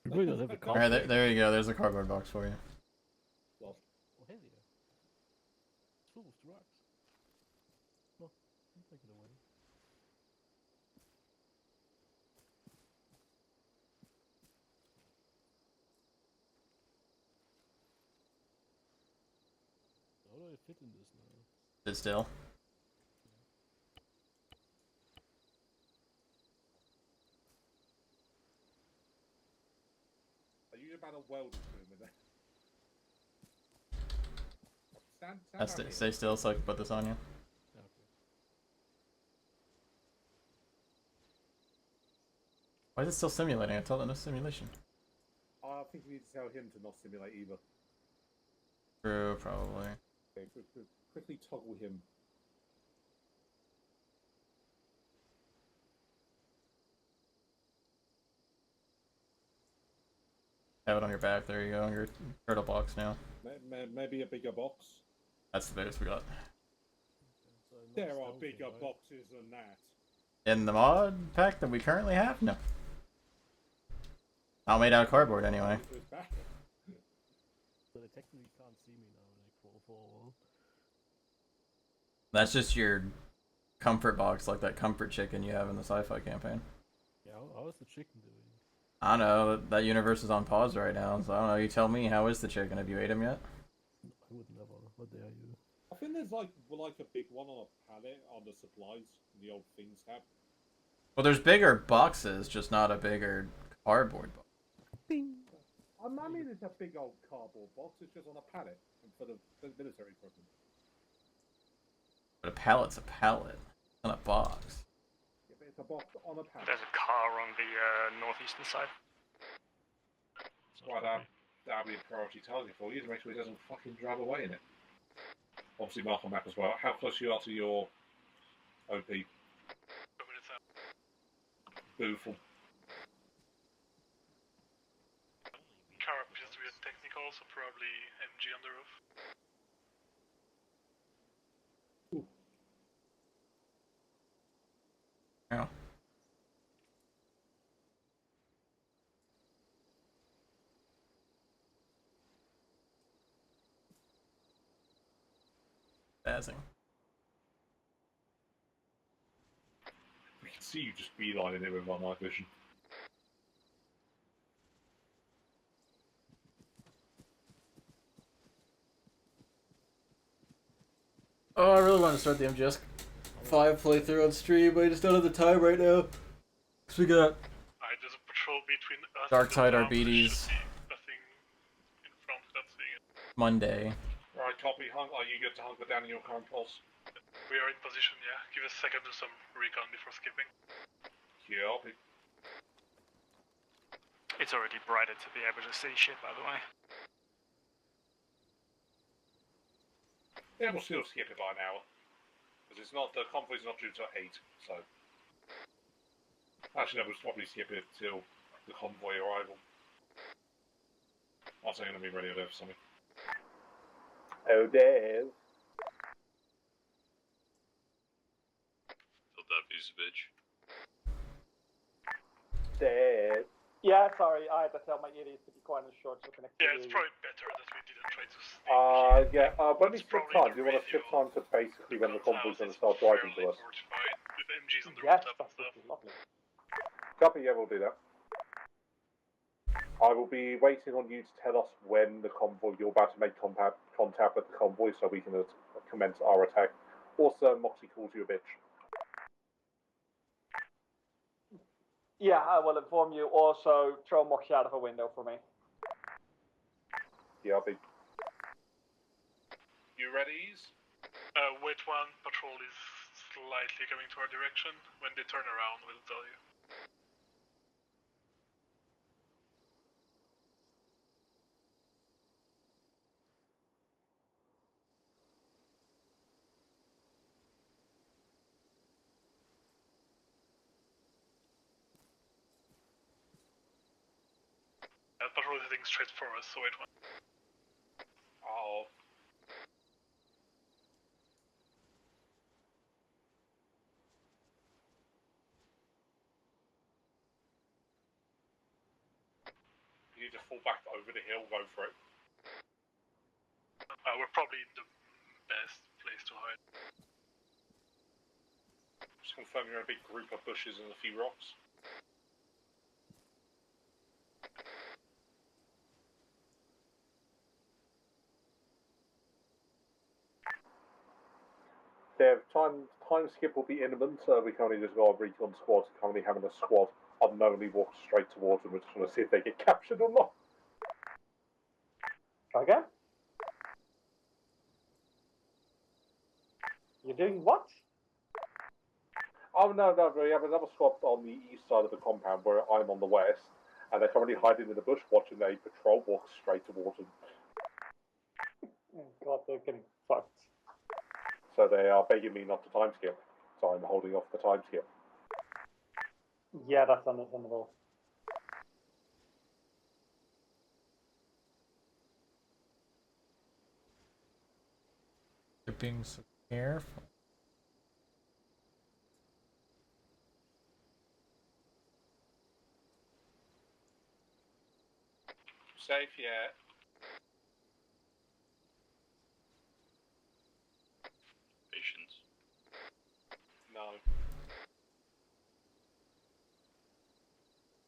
You really don't have a All cardboard. right, there you go. There's a cardboard box for you. Oh, hell yeah. It's full of drugs. No, I'll take it away. How do I fit in this now? Sit still. Are you about a welding room in there? Stand Stay, down stay still so I can put this on you. Okay. Why is it still simulating? I told it no simulation. I think you need to tell him to not simulate either. True, probably. Okay, quickly toggle him. Have it on your back. There you go. Your turtle box now. Maybe a bigger box. That's the biggest we got. So There are bigger boxes than that. In the mod pack that we currently have? No. All made out of cardboard anyway. So they technically can't see me now when I crawl forward. That's just your comfort box, like that comfort chicken you have in the sci-fi campaign. Yeah, how is the chicken doing? I don't know. That universe is on pause right now, so I don't know. You tell me. How is the chicken? Have you ate him yet? I would never. What dare you? I think there's like a big one on a pallet on the supplies in the old things tab. Well, there's bigger boxes, just not a bigger cardboard box. Bing. I mean, it's a big old cardboard box. It's just on a pallet for the military equipment. But a pallet's a pallet, not a box. Yeah, but it's a box on a pallet. There's a car on the northeastern side. Right, that'll be a priority target for you to make sure he doesn't fucking drive away in it. Obviously, mark on map as well. How close you are to your OP? 2 minutes out. Beautiful. Car appears to be a technical, so probably MG on the roof. Yeah. Spazzing. We can see you just beelining it with our night vision. Oh, I really want to start the MGS 5 playthrough on stream, but I just don't have the time right now. Cause we got Alright, there's a patrol between us Darktide and the Arbites I think in front, that's seeing it. Monday. Right, copy. Are you good to hunker down in your current pulse? We are in position, yeah. Give us a second to do some recon before skipping. Copy. It's already brighter to be able to see shit, by the way. Yeah, we'll still skip it by an hour. Because it's not, the convoy's not due till 8, so. Actually, no, we'll probably skip it till the convoy arrival. I was going to be ready there for something. Oh, Dave. Still that piece of bitch. Dave. Yeah, sorry, I had to tell my idiots to be quiet and short so connect. Yeah, it's probably better that we didn't try to sneak. When we skip time, do you want to skip time to basically when the convoy's going to start driving to us? With MGs on the Yes, rooftop and stuff. lovely. Copy, yeah, we'll do that. I will be waiting on you to tell us when the convoy, you're about to make contact with the convoy so we can commence our attack. Also, Moxie calls you a bitch. Yeah, I will inform you. Also, throw Moxie out of a window for me. Yeah, I'll be. You ready? Wait one, patrol is slightly coming to our direction. When they turn around, we'll tell you. Patrol is heading straight for us, so wait one. Oh. You need to fall back over the hill, go for it. We're probably the best place to hide. Just confirm you're in a big group of bushes and a few rocks. Their time skip will be imminent, so we can only just go on recon squads, currently having a squad unknowingly walk straight towards them. We're just going to see if they get captured or not. Okay. You're doing what? Oh no, we have another squad on the east side of the compound where I'm on the west, and they're currently hiding in the bush watching a patrol walk straight towards them. Oh God, they're getting fucked. So they are begging me not to time skip, so I'm holding off the time skip. Yeah, that's understandable. You're being so careful. Safe yet? Patience. No.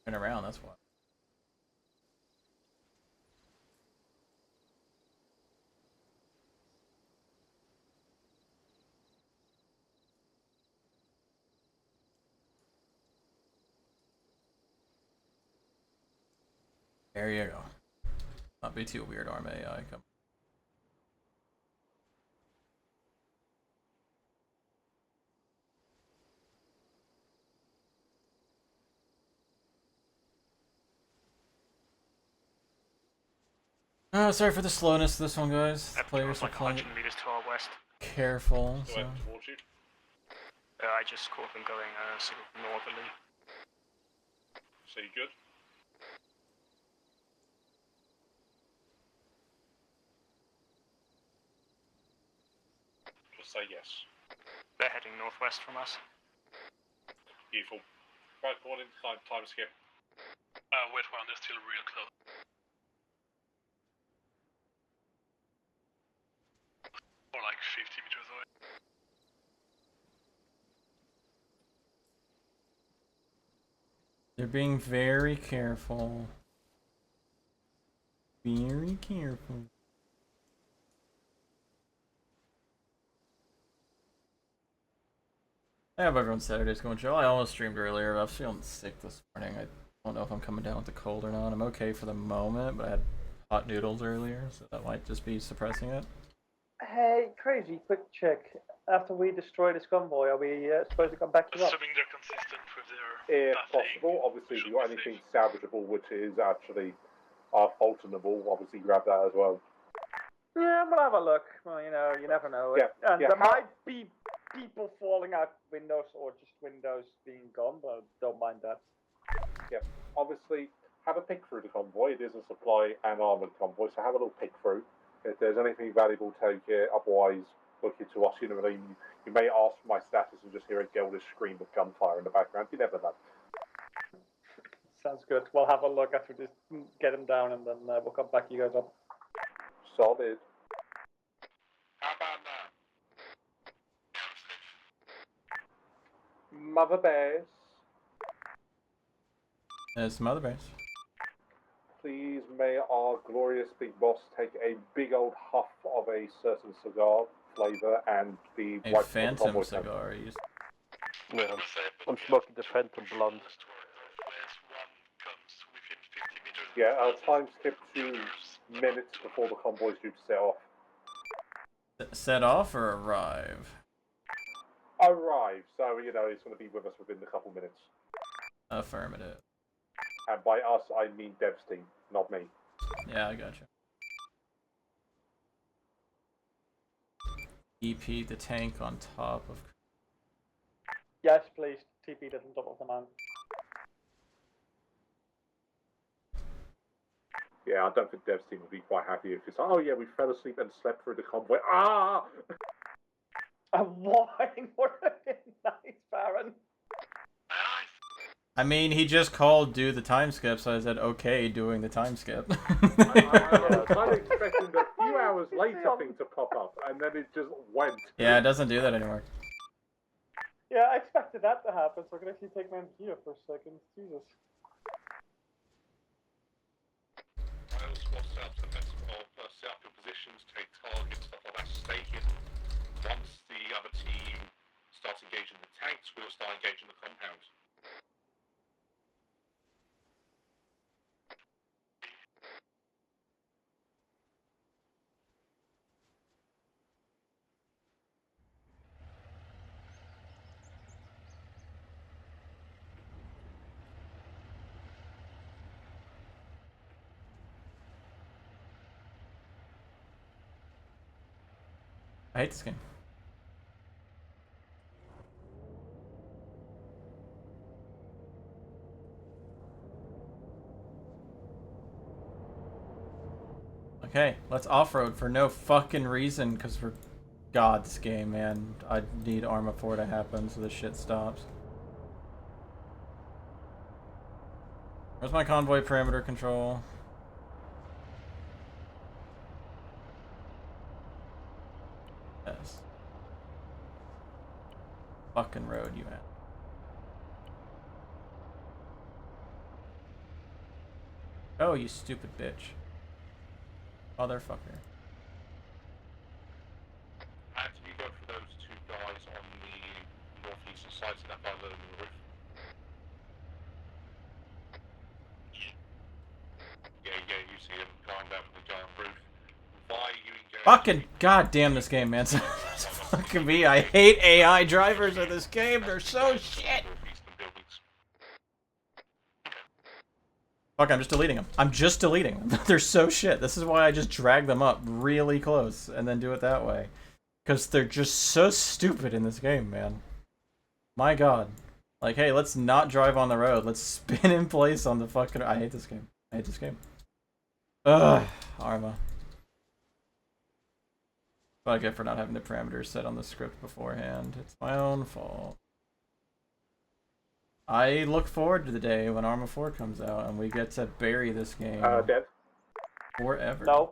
Turn around, that's why. There you go. Not be too weird, Arma AI. Come. Oh, sorry for the slowness of this one, guys. The players are like playing 100 meters to our west. careful. So. Towards you. I just caught them going sort of northerly. So you good? Just say yes. They're heading northwest from us. Beautiful. Right, go on in, time skip. Wait one, they're still real close. Or like 50 meters away. They're being very careful. Very careful. I hope everyone's Saturday's going chill. I almost streamed earlier, but I was feeling sick this morning. I don't know if I'm coming down with the cold or not. I'm okay for the moment, but I had hot noodles earlier, so that might just be suppressing it. Hey, Crazy, quick check. After we destroy this convoy, are we supposed to come back to us? Assuming they're consistent with their If possible, obviously if you've got anything salvageable which is actually faultenable, obviously grab that as well. Yeah, we'll have a look. Well, you know, you never know. Yeah, And yeah, there might be people falling out windows or just windows being gone, but don't mind that. Yeah, obviously have a pick through the convoy. It is a supply and armoured convoy, so have a little pick through. If there's anything valuable, take it. Otherwise, look it to us. You know what I mean? You may ask for my status and just hear a girlish scream of gunfire in the background. You never know. Sounds good. We'll have a look after this, get him down, and then we'll come back you guys up. Solid. How about now? Mother Bears. It's Mother Base. Please may our glorious big boss take a big old huff of a certain cigar flavour and be A right phantom cigar. Yeah, I'm smoking the Phantom Blonde. Yeah, time skip 2 minutes before the convoy's due to set off. Set off or arrive? Arrive, so you know it's going to be with us within a couple minutes. Affirmative. And by us, I mean Dev's team, not me. Yeah, I gotcha. EP the tank on top of. Yes, please. TP that on top of the man. Yeah, I don't think Dev's team would be quite happy if it's, oh yeah, we fell asleep and slept through the convoy. Ah! Why? What a nice, Baron. I mean, he just called do the time skip, so I said okay doing the time skip. I was kind of expecting a few hours later thing to pop up, and then it just went. Yeah, it doesn't do that anymore. Yeah, I expected that to happen, so I could actually take my gear for a second. Jesus. Miles will set up set up your positions, take targets, stuff like that, stay hidden. Once the other team starts engaging the tanks, we'll start engaging the compound. I hate this game. Okay, let's off-road for no fucking reason, because for God's game, man. I need Arma 4 to happen so this shit stops. Where's my convoy parameter control? Yes. Fucking road, you at. Oh, you stupid bitch. Motherfucker. And you go for those two guys on the northeastern side, so that by the roof. Yeah, you see him going down from the giant roof. Why are you engaged? Fucking goddamn this game, man. It's fucking me. I hate AI drivers in this game. They're so shit. Fuck, I'm just deleting them. I'm just deleting them. They're so shit. This is why I just drag them up really close and then do it that way. Because they're just so stupid in this game, man. My god. Like, hey, let's not drive on the road. Let's spin in place on the fucking... I hate this game. I hate this game. Ugh, Arma. What I get for not having the parameters set on the script beforehand. It's my own fault. I look forward to the day when Arma 4 comes out and we get to bury this game Dev? forever. No.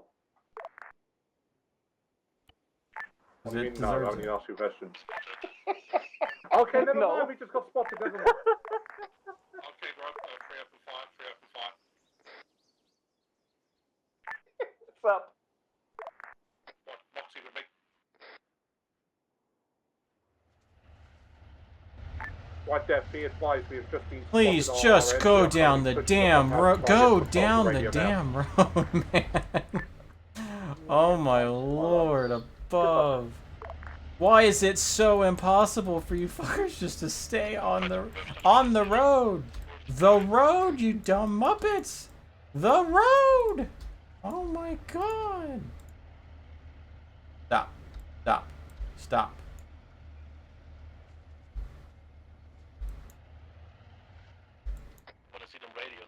What do you mean, no, I only asked you questions. Okay, Okay, never no. mind, we just got spotted, never mind. Okay, bro, 3 open fire, 3 open fire. What's up? What, Moxie with me? Right there, be advised, we have just been Please spotted on just our go end. down the damn road. Go down the damn road, man. Oh my lord, above. Why is it so impossible for you fuckers just to stay on the road? The road, you dumb muppets! The road! Oh my god. Stop. Stop. Stop. But I see them radio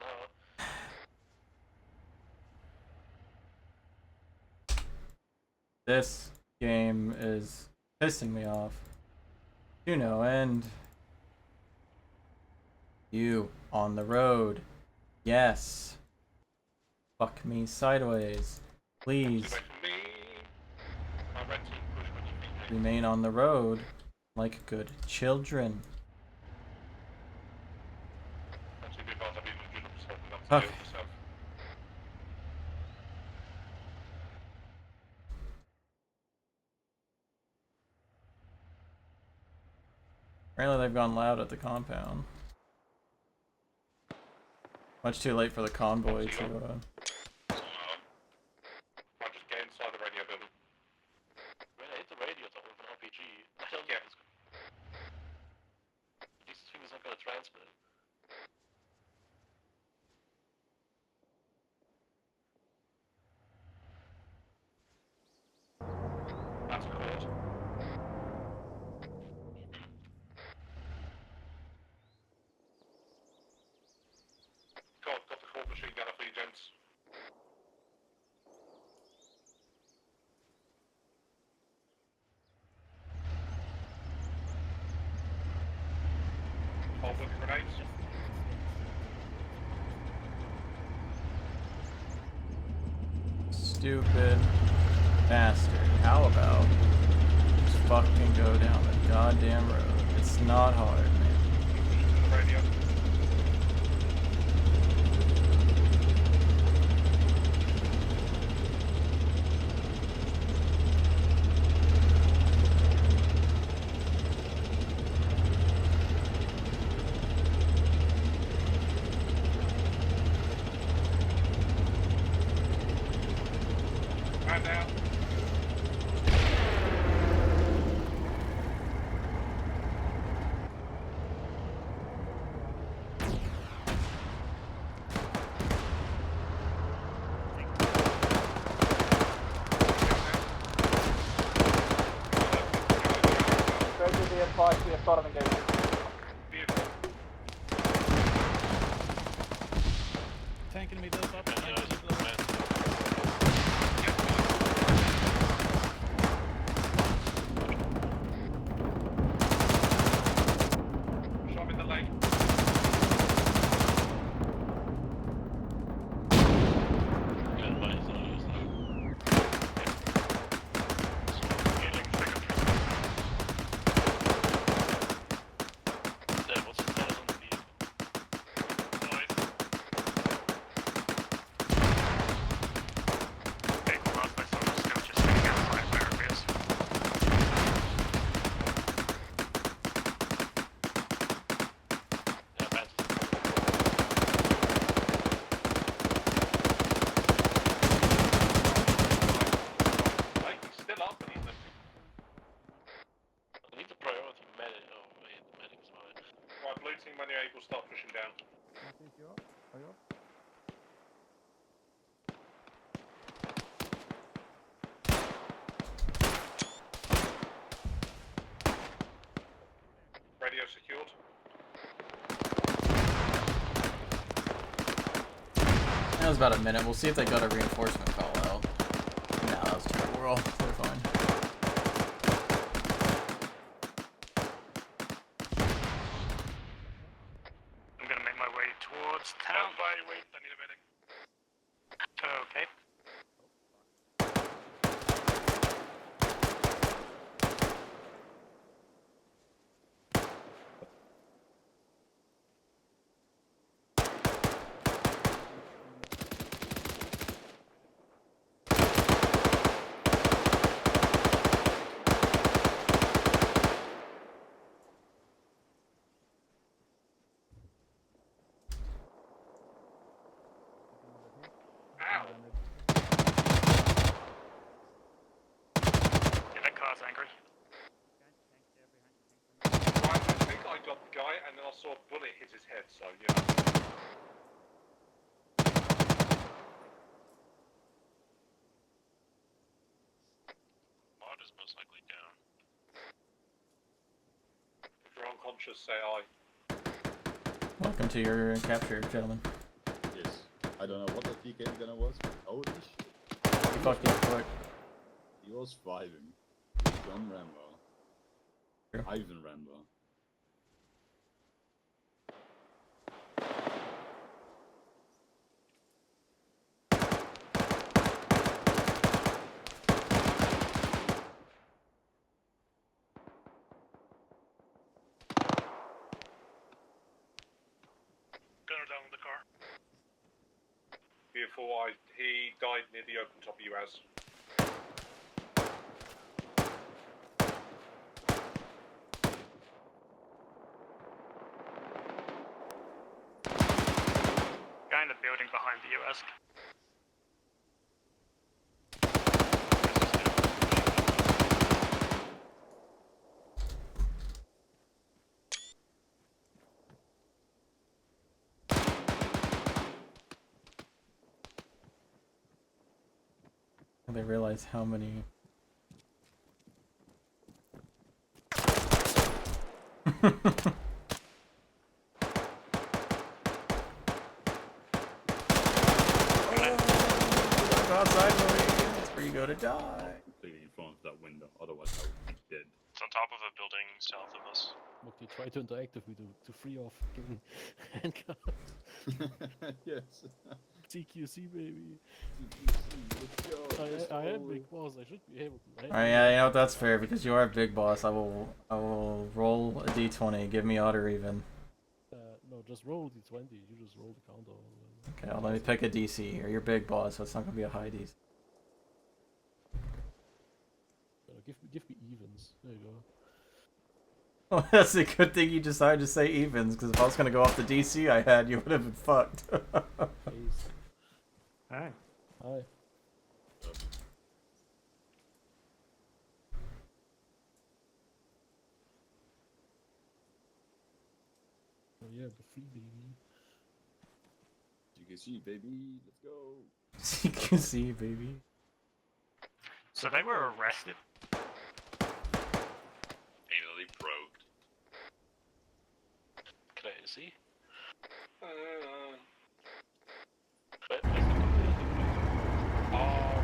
now. This game is pissing me off to no end. You on the road. Yes. Fuck me sideways. Please. Remain on the road like good children. Okay. Apparently they've gone loud at the compound. Much too late for the convoy to I'll just get inside the radio building. When I hit the radio top of an RPG, I don't get this. This thing is not gonna transmit. That's correct. Got the core machine gunner for you, gents. Hold with grenades. stupid bastard. How about just fucking go down the goddamn road? It's not hard, man. Radio. Man down. Go to the advice, we have started engagement. Tank in the middle, up. Tank in the middle. Shot in the leg. Still up, but he's limping. I need the priority medic. Oh, wait, the medic's mine. Right, blue team, when you're able, start pushing down. Radio secured. That was about a minute. We'll see if they got a reinforcement call out. Nah, that was terrible. They're fine. I'm gonna make my way towards town. Wait, I need a medic. Okay. Yeah, that car's angry. Right, I think I got the guy, and then I saw a bullet hit his head, so yeah. Mod is most likely down. If you're unconscious, say aye. Welcome to your capture, gentlemen. Yes. I don't know what the TK gunner was, but holy shit. He fucked up quick. He was thriving. John Rambo. Sure. Ivan Rambo. Gunner down in the car. Beautiful, he died near the open top of US. Guy in the building behind the US. They realize how many. Outside, that's where you go to die. Completely in front of that window, otherwise I would be dead. It's on top of a building south of us. Mukti, try to interact with me to free off getting handcuffed. Yes. CQC, baby. I am big boss. I should be able to. Alright, yeah, you know what, that's fair, because you are a big boss. I will roll a d20, give me odd or even. No, just roll d20. You just roll the counter. Okay, well, let me pick a DC here. You're big boss, so it's not gonna be a high DC. Give me evens. There you go. Well, that's a good thing you decided to say evens, because if I was gonna go off the DC I had, you would have been fucked. Hi. Hi. Oh yeah, the free baby. CQC, baby. Let's go. CQC, baby. So they were arrested. Anally probed. Crazy.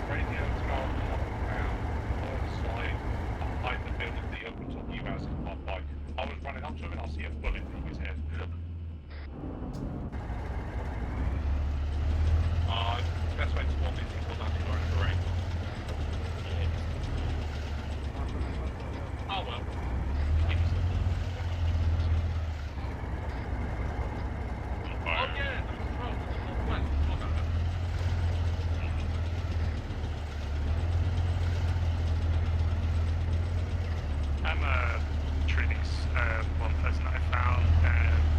Radio's gone down outside behind the building that opened up you guys can pop by. I was running up to him and I see a bullet through his head. Best way to spot these people that are in the rain. Oh well. Oh yeah, I'm treating one person I found,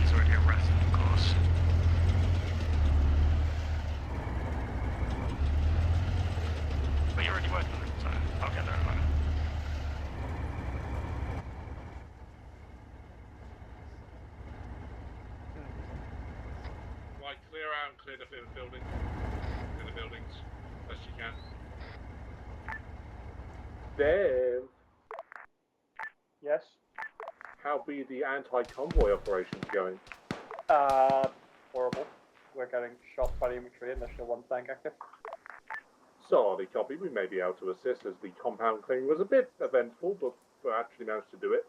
he's already arrested, of course. But you're already working on it, so I'll get there in a moment. Right, clear out and clear the building. Clear the buildings best you can. Dave. Yes. How be the anti-convoy operations going? Horrible. We're getting shot by the infantry and there's still one tank active. Sorry, copy. We may be able to assist as the compound clearing was a bit eventful, but we actually managed to do it.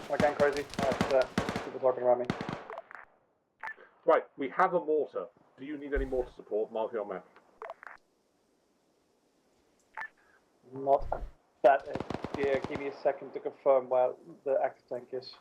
Am I going crazy? People talking around me. Right, we have a mortar. Do you need any mortar support? Mark your map. Not that. Yeah, give me a second to confirm where the active tank is.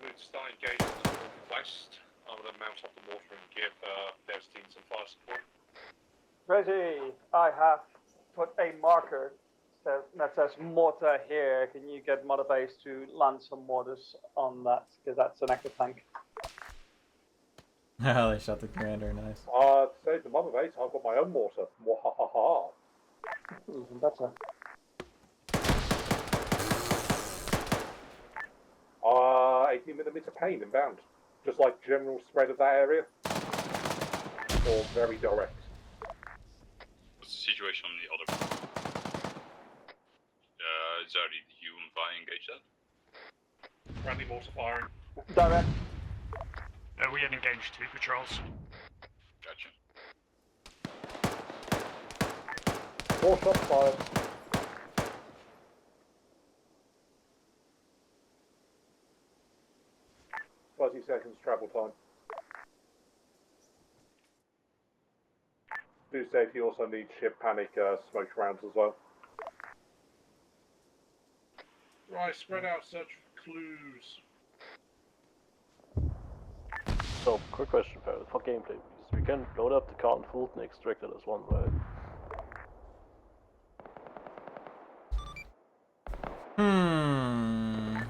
We'll start engaging to the northwest. I'm going to mount up the mortar and give their team some fire support. Crazy! I have put a marker that says mortar here. Can you get Mother Base to land some mortars on that? Because that's an active tank. Oh, they shot the commander, nice. Save the mother base, I've got my own mortar. Mwahaha. Even better. 18mm pain inbound. Just like general spread of that area. Or very direct. What's the situation on the other? Is that you and Vi engaged that? Friendly mortar firing. Direct. We had engaged 2 patrols. Gotcha. 4 shots fired. Seconds travel time. Do say if you also need ship panic smoke rounds as well. Right, spread out, search for clues. So, quick question for gameplay, please. We can load up the cart and food and extract it as one, right?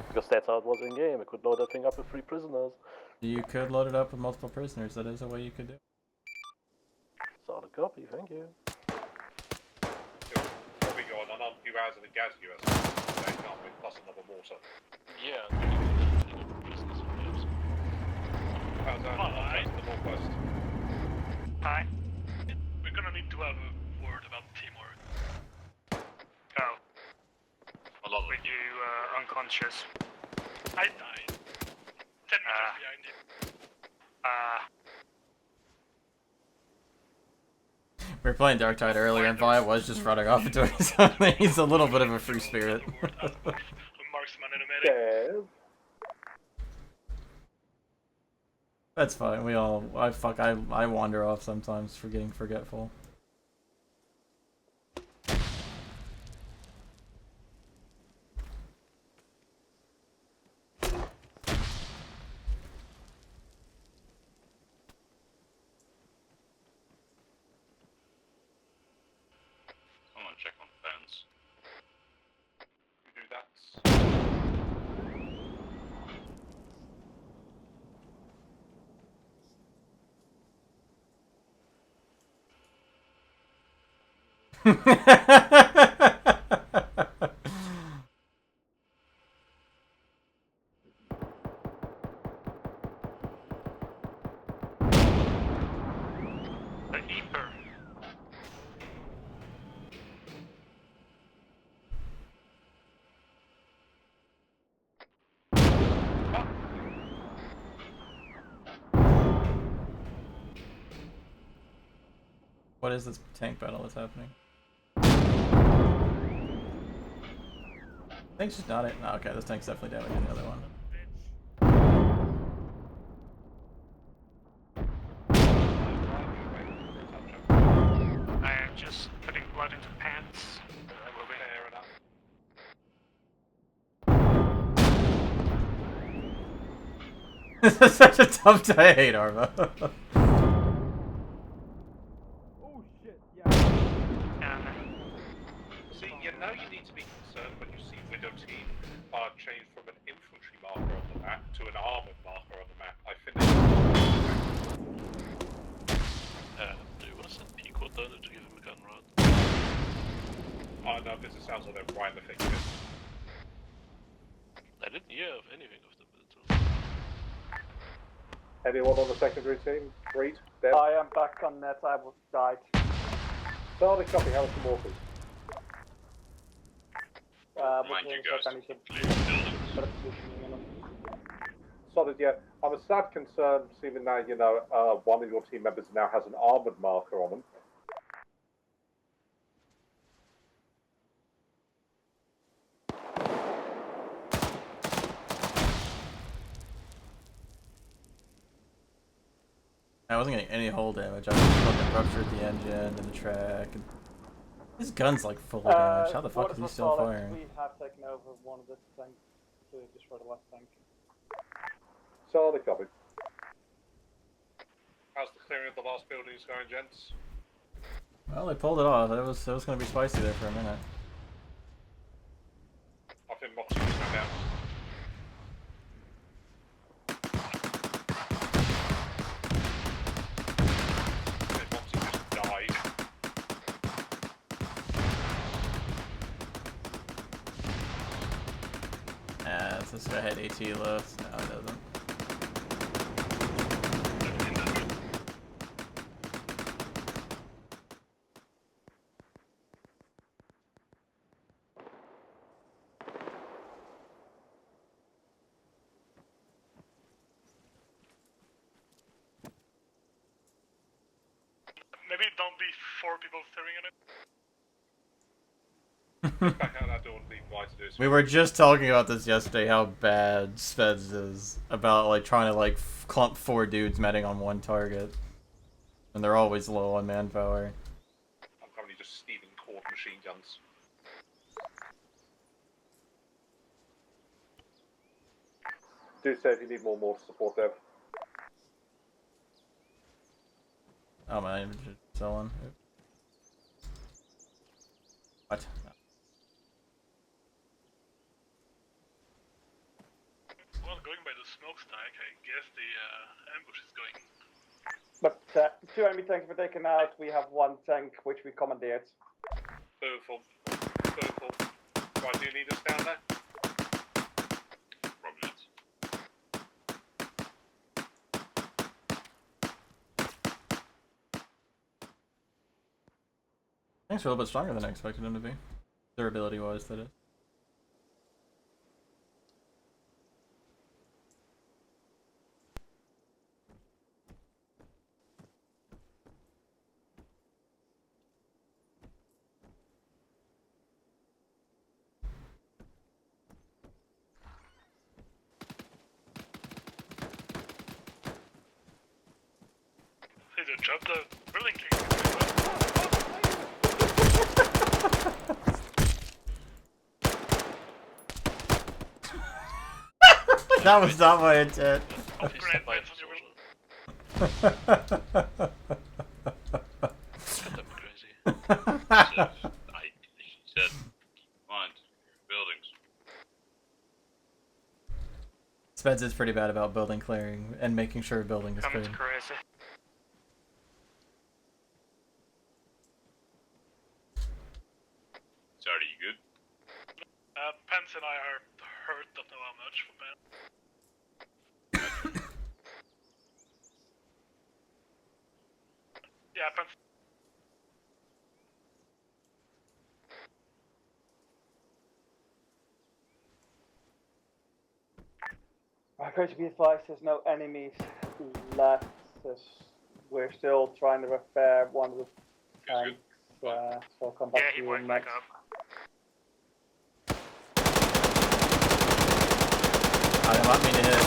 Because that's how it was in game. I could load that thing up with 3 prisoners. You could load it up with multiple prisoners. That is a way you could do it. Solid copy, thank you. Probably going on 2 hours of the gas US. They can't win plus another mortar. Yeah. How's that? Hi. The northwest. Hi. We're gonna need to have a word about teamwork. trenches. I died. 10 meters behind you. We were playing Dark Tide earlier, and Vaya was just running off and doing something. He's a little bit of a free spirit. Marksman and a medic. That's fine. We all. I wander off sometimes for getting forgetful. I want to check on fence. You do that. The Eeper. What is this tank battle that's happening? Tank's just not it. No, okay, this tank's definitely damaging the other one. I am just putting blood into pants. Will be fair enough. This is such a tough day. I hate Arma. Oh shit, yeah. See, you know you need to be concerned when you see Widow Team change from an infantry marker on the map to an armored marker on the map. I finished. Do you want to send Pico down to give him a gun rod? Oh no, this sounds like they're right in the thick of it. I didn't hear of anything of them. Anyone on the secondary team? Reed? Dev? I am back on net. I died. Solid copy. How much more, please? Mind you guys, Solid, yeah. I'm a sad concern, seeing now, you know, one of your team members now has an armoured marker on them. I wasn't getting any hull damage. I just fucking ruptured the engine and the track. And his gun's like full of damage. How the fuck is he still firing? We have taken over one of the tanks to destroy the last tank. Solid copy. How's the clearing of the last buildings going, gents? Well, they pulled it off. It was gonna be spicy there for a minute. I think Moxie was down. This guy had AT left. No, it doesn't. Maybe don't be 4 people staring at it. Back out that door and leave wide to do so. We were just talking about this yesterday, how bad SPEDS is about like trying to like clump 4 dudes medding on one target, and they're always low on manpower. I'm currently just stealing cord machine guns. Do say if you need more mortar support, Dev. Oh my image is selling. What? Well, going by the smokestack, I guess the ambush is going. But 2 enemy tanks were taken out. We have 1 tank which we commandeered. Beautiful. Beautiful. Right, do you need us down there? Probably not. Tanks are a little bit stronger than I expected them to be. Durability wise, that is. Did you drop the building key? That was not my intent. Speds is pretty bad about building clearing and making sure a building is cleared. Crazy. Sorry, you good? Pence and I are hurt, don't know how much for Pence. Yeah, Pence. I'm going to be advised there's no enemies left. We're still trying to repair one of the tanks. So I'll come back to you next. I did not mean to hit.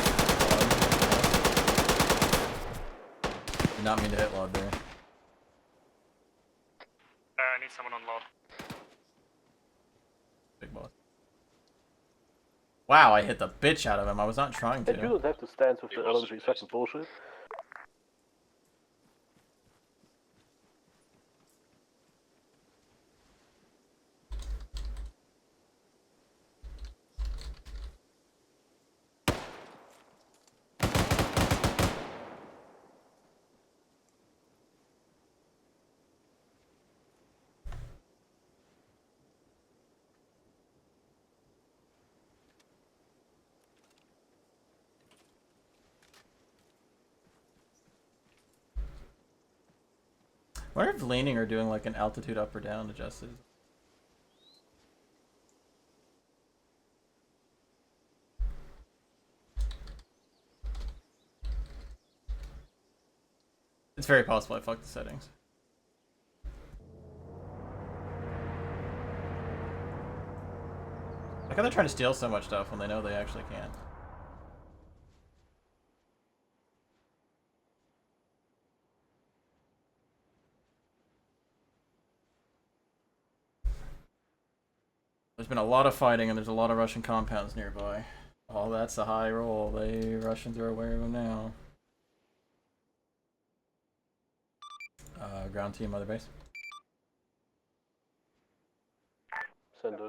Did not mean to hit Lod there. I need someone on Lod. Big boss. Wow, I hit the bitch out of him. I was not trying to. You don't have to stand with the LMG second bullshit. I wonder if leaning or doing like an altitude up or down adjusted. It's very possible I fucked the settings. Like how they're trying to steal so much stuff when they know they actually can't. There's been a lot of fighting and there's a lot of Russian compounds nearby. Oh, that's a high roll. The Russians are aware of them now. Ground team, mother base. Send it.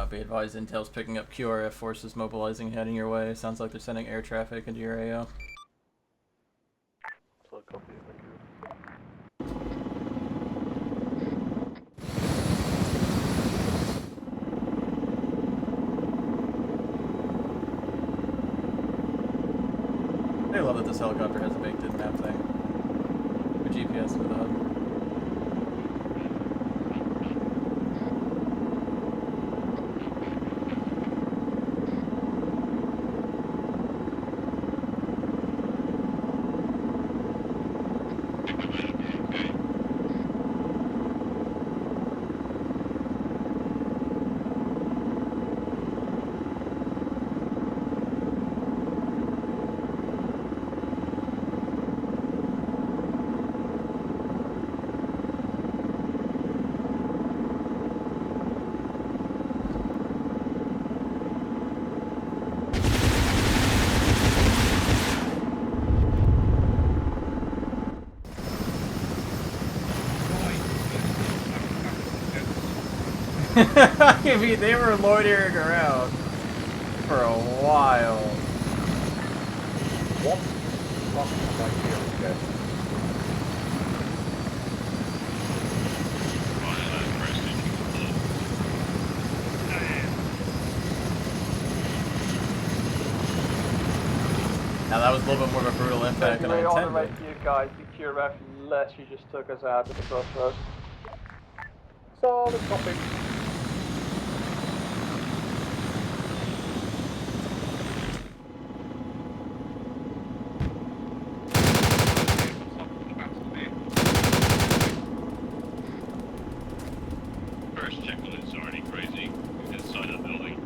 Be advised, Intel's picking up QRF forces mobilizing heading your way. Sounds like they're sending air traffic into your AO. So copy, thank you. I love that this helicopter has a baked-in map thing. A GPS with a hub. I mean, they were loitering around for a while. What? Fuck my deal again. Now that was a little bit more of a brutal impact than I On the right intended. to you guys, be QRF unless you just took us out at the crossroads. Solid copy. First check it's already crazy inside the building.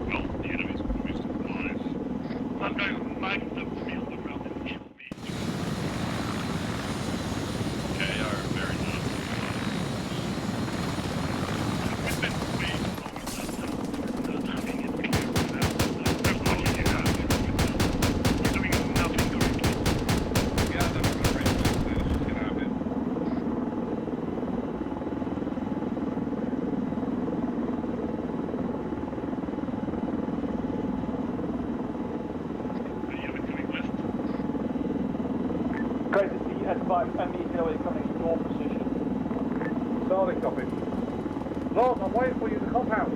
Well, the enemy's almost alive. I'm going to mag the field around and kill me. Okay, very nice. We spent way too long in that town not having it clear now. There's no you have to do with that. We're doing nothing correctly. Yeah, that's not right. Let's just get out of it. Crazy, see advice immediately coming in your position. Starting copy. Lord, I'm waiting for you in the compound.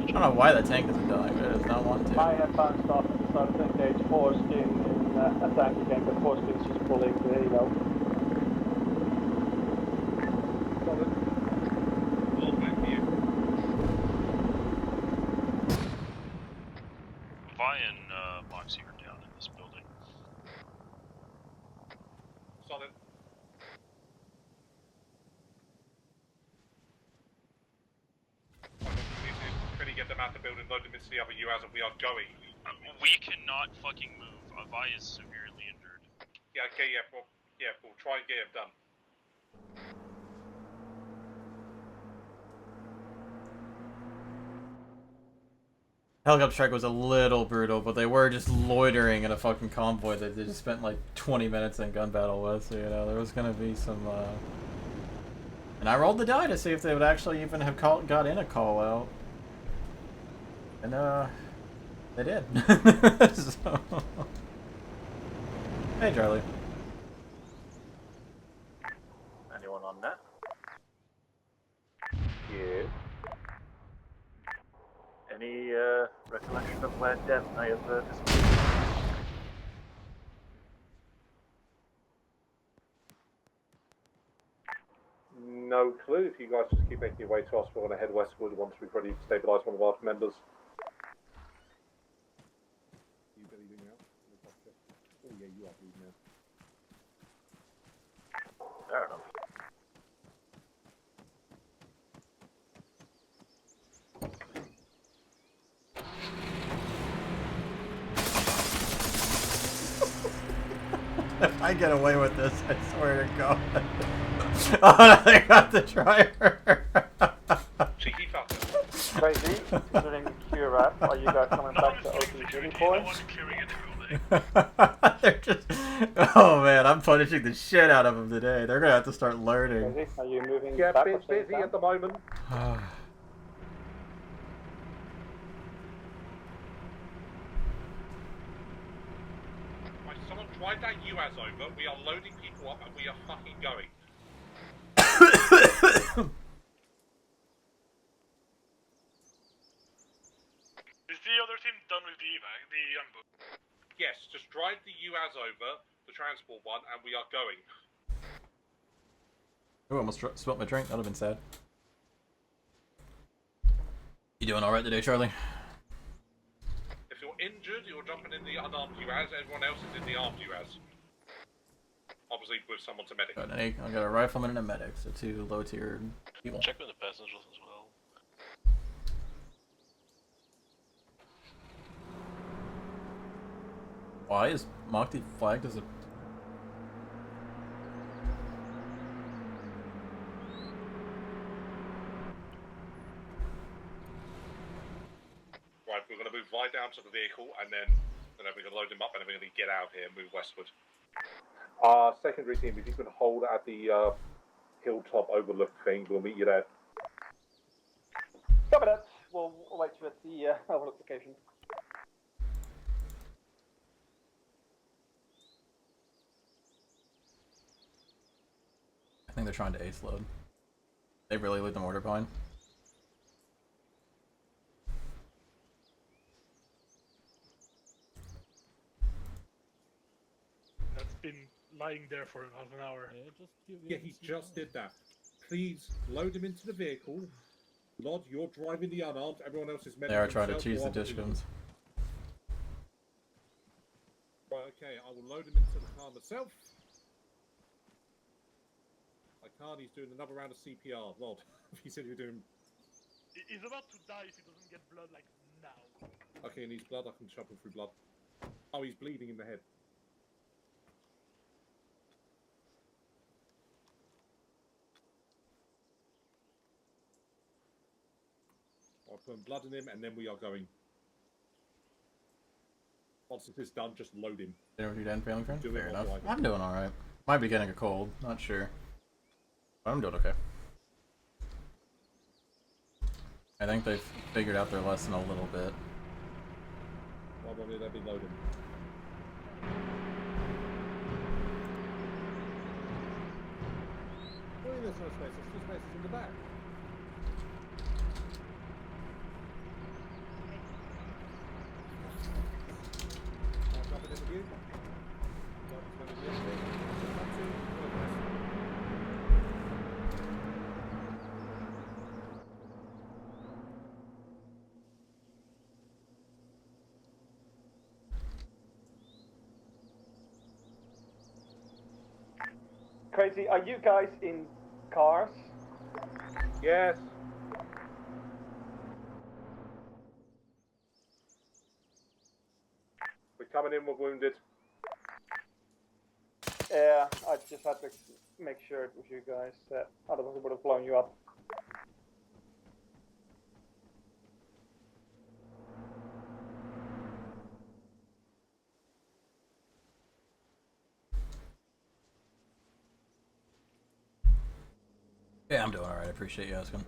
I don't know why that tank isn't dying, but it does not want to. I have bounced off and decided to engage Foreskin in a tank again, but Foreskin's just pulling the helo. Solid. All back to you. Vi and Moxie are down in this building. Solid. Can you get them out the building, load them into the other UAS, and we are going. We cannot fucking move. Vi is severely injured. Yeah, okay, yeah, we'll try and get him done. Helicopter strike was a little brutal, but they were just loitering in a fucking convoy that they just spent like 20 minutes in gun battle with, so you know, there was gonna be some, And I rolled the die to see if they would actually even have got in a call out. And, they did. So... Hey, Charlie. Anyone on net? Yeah. Any recollection of where Dev may have disappeared? No clue. If you guys just keep making your way to us, we're going to head westward once we've ready to stabilise one of our members. You bleeding now? Oh yeah, you are bleeding now. Fair enough. If I get away with this, I swear to God. Oh, I got the driver. Cheeky fucker. Crazy, considering the QRAP, are you guys coming back to open duty points? They're just... Oh man, I'm punishing the shit out of them today. They're gonna have to start learning. Crazy, are you moving Yeah, back? busy at the moment. Right, someone drive that UAS over, we are loading people up and we are fucking going. Is the other team done with the evac, the unbook? Yes, just drive the UAS over, the transport one, and we are going. Oh, almost spilt my drink. That would have been sad. You doing alright today, Charlie? If you're injured, you're jumping in the unarmed UAS, everyone else is in the armed UAS. Obviously with someone to medic. I got a rifleman and a medic, so 2 low-tier people. Check with the passengers as well. Why is Mokti flagged as a... Right, we're going to move right down to the vehicle, and then we're going to load him up, and then we're going to get out of here and move westward. Secondary team, if you can hold at the hilltop overlook thing, we'll meet you there. Copy that. We'll wait you at the overlook location. I think they're trying to ace load. They really lead the mortar pine. That's been lying there for half an hour. Yeah, he just did that. Please load him into the vehicle. Lod, you're driving the unarmed. Everyone else is They are trying to cheese the dish guns. Right, okay, I will load him into the car myself. I can't, he's doing another round of CPR. Lod, he said you're doing... He's about to die if he doesn't get blood like now. Okay, he needs blood. I can shove him through blood. Oh, he's bleeding in the head. I'll put blood in him, and then we are going. Once this is done, just load him. Dinner with your dad and family friend? Do Fair it enough. offline. I'm doing alright. Might be getting a cold, not sure. But I'm doing okay. I think they've figured out their lesson a little bit. Why won't they be loading? What do you mean there's no space? There's 2 spaces in the back. I'll drop it in with you. Drop it in with you. Crazy, are you guys in cars? Yes. We're coming in with wounded. Yeah, I just had to make sure it was you guys. Otherwise, I would have blown you up. Yeah, I'm doing alright. I appreciate you asking.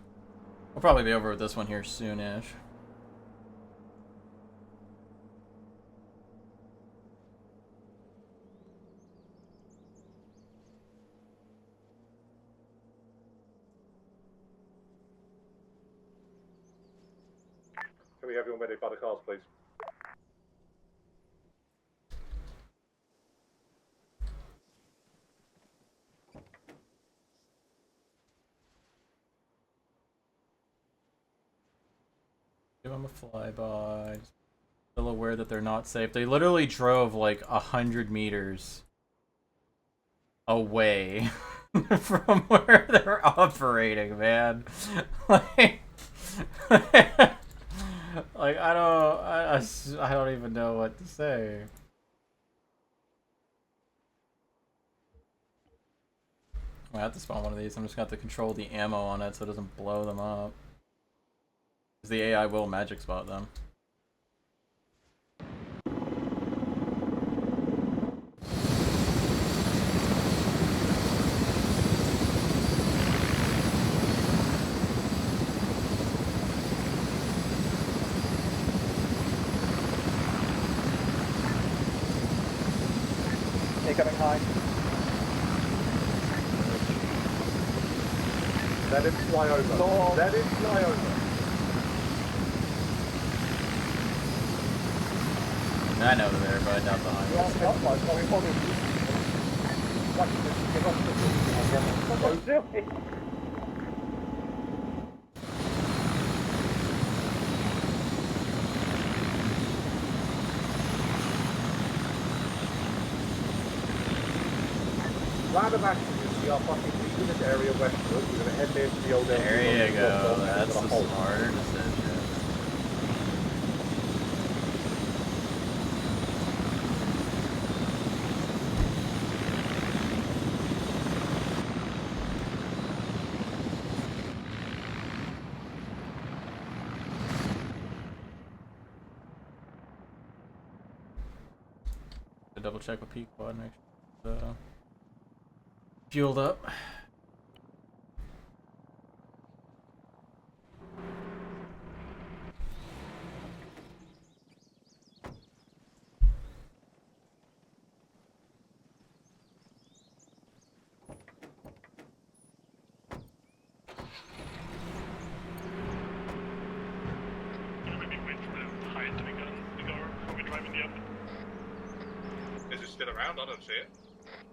We'll probably be over with this one here soonish. Can we have your medic by the cars, please? Give them a flyby. Still aware that they're not safe. They literally drove like 100 meters away from where they're operating, man. Like, like I don't even know what to say. I have to spawn one of these. I'm just gonna have to control the ammo on it so it doesn't blow them up. Because the AI will magic spot them. Incoming high. Let him fly over. No. Let him fly over. I know they're there, but I doubt the high. What are you doing? Plan of action is we are fucking leaving this area westward. We're going to head there to the old area. There you go. That's a smarter decision. Double check with peak quad next. Fueled up. Maybe wait for the high to be gone. Are we driving the up? Is it still around? I don't see it.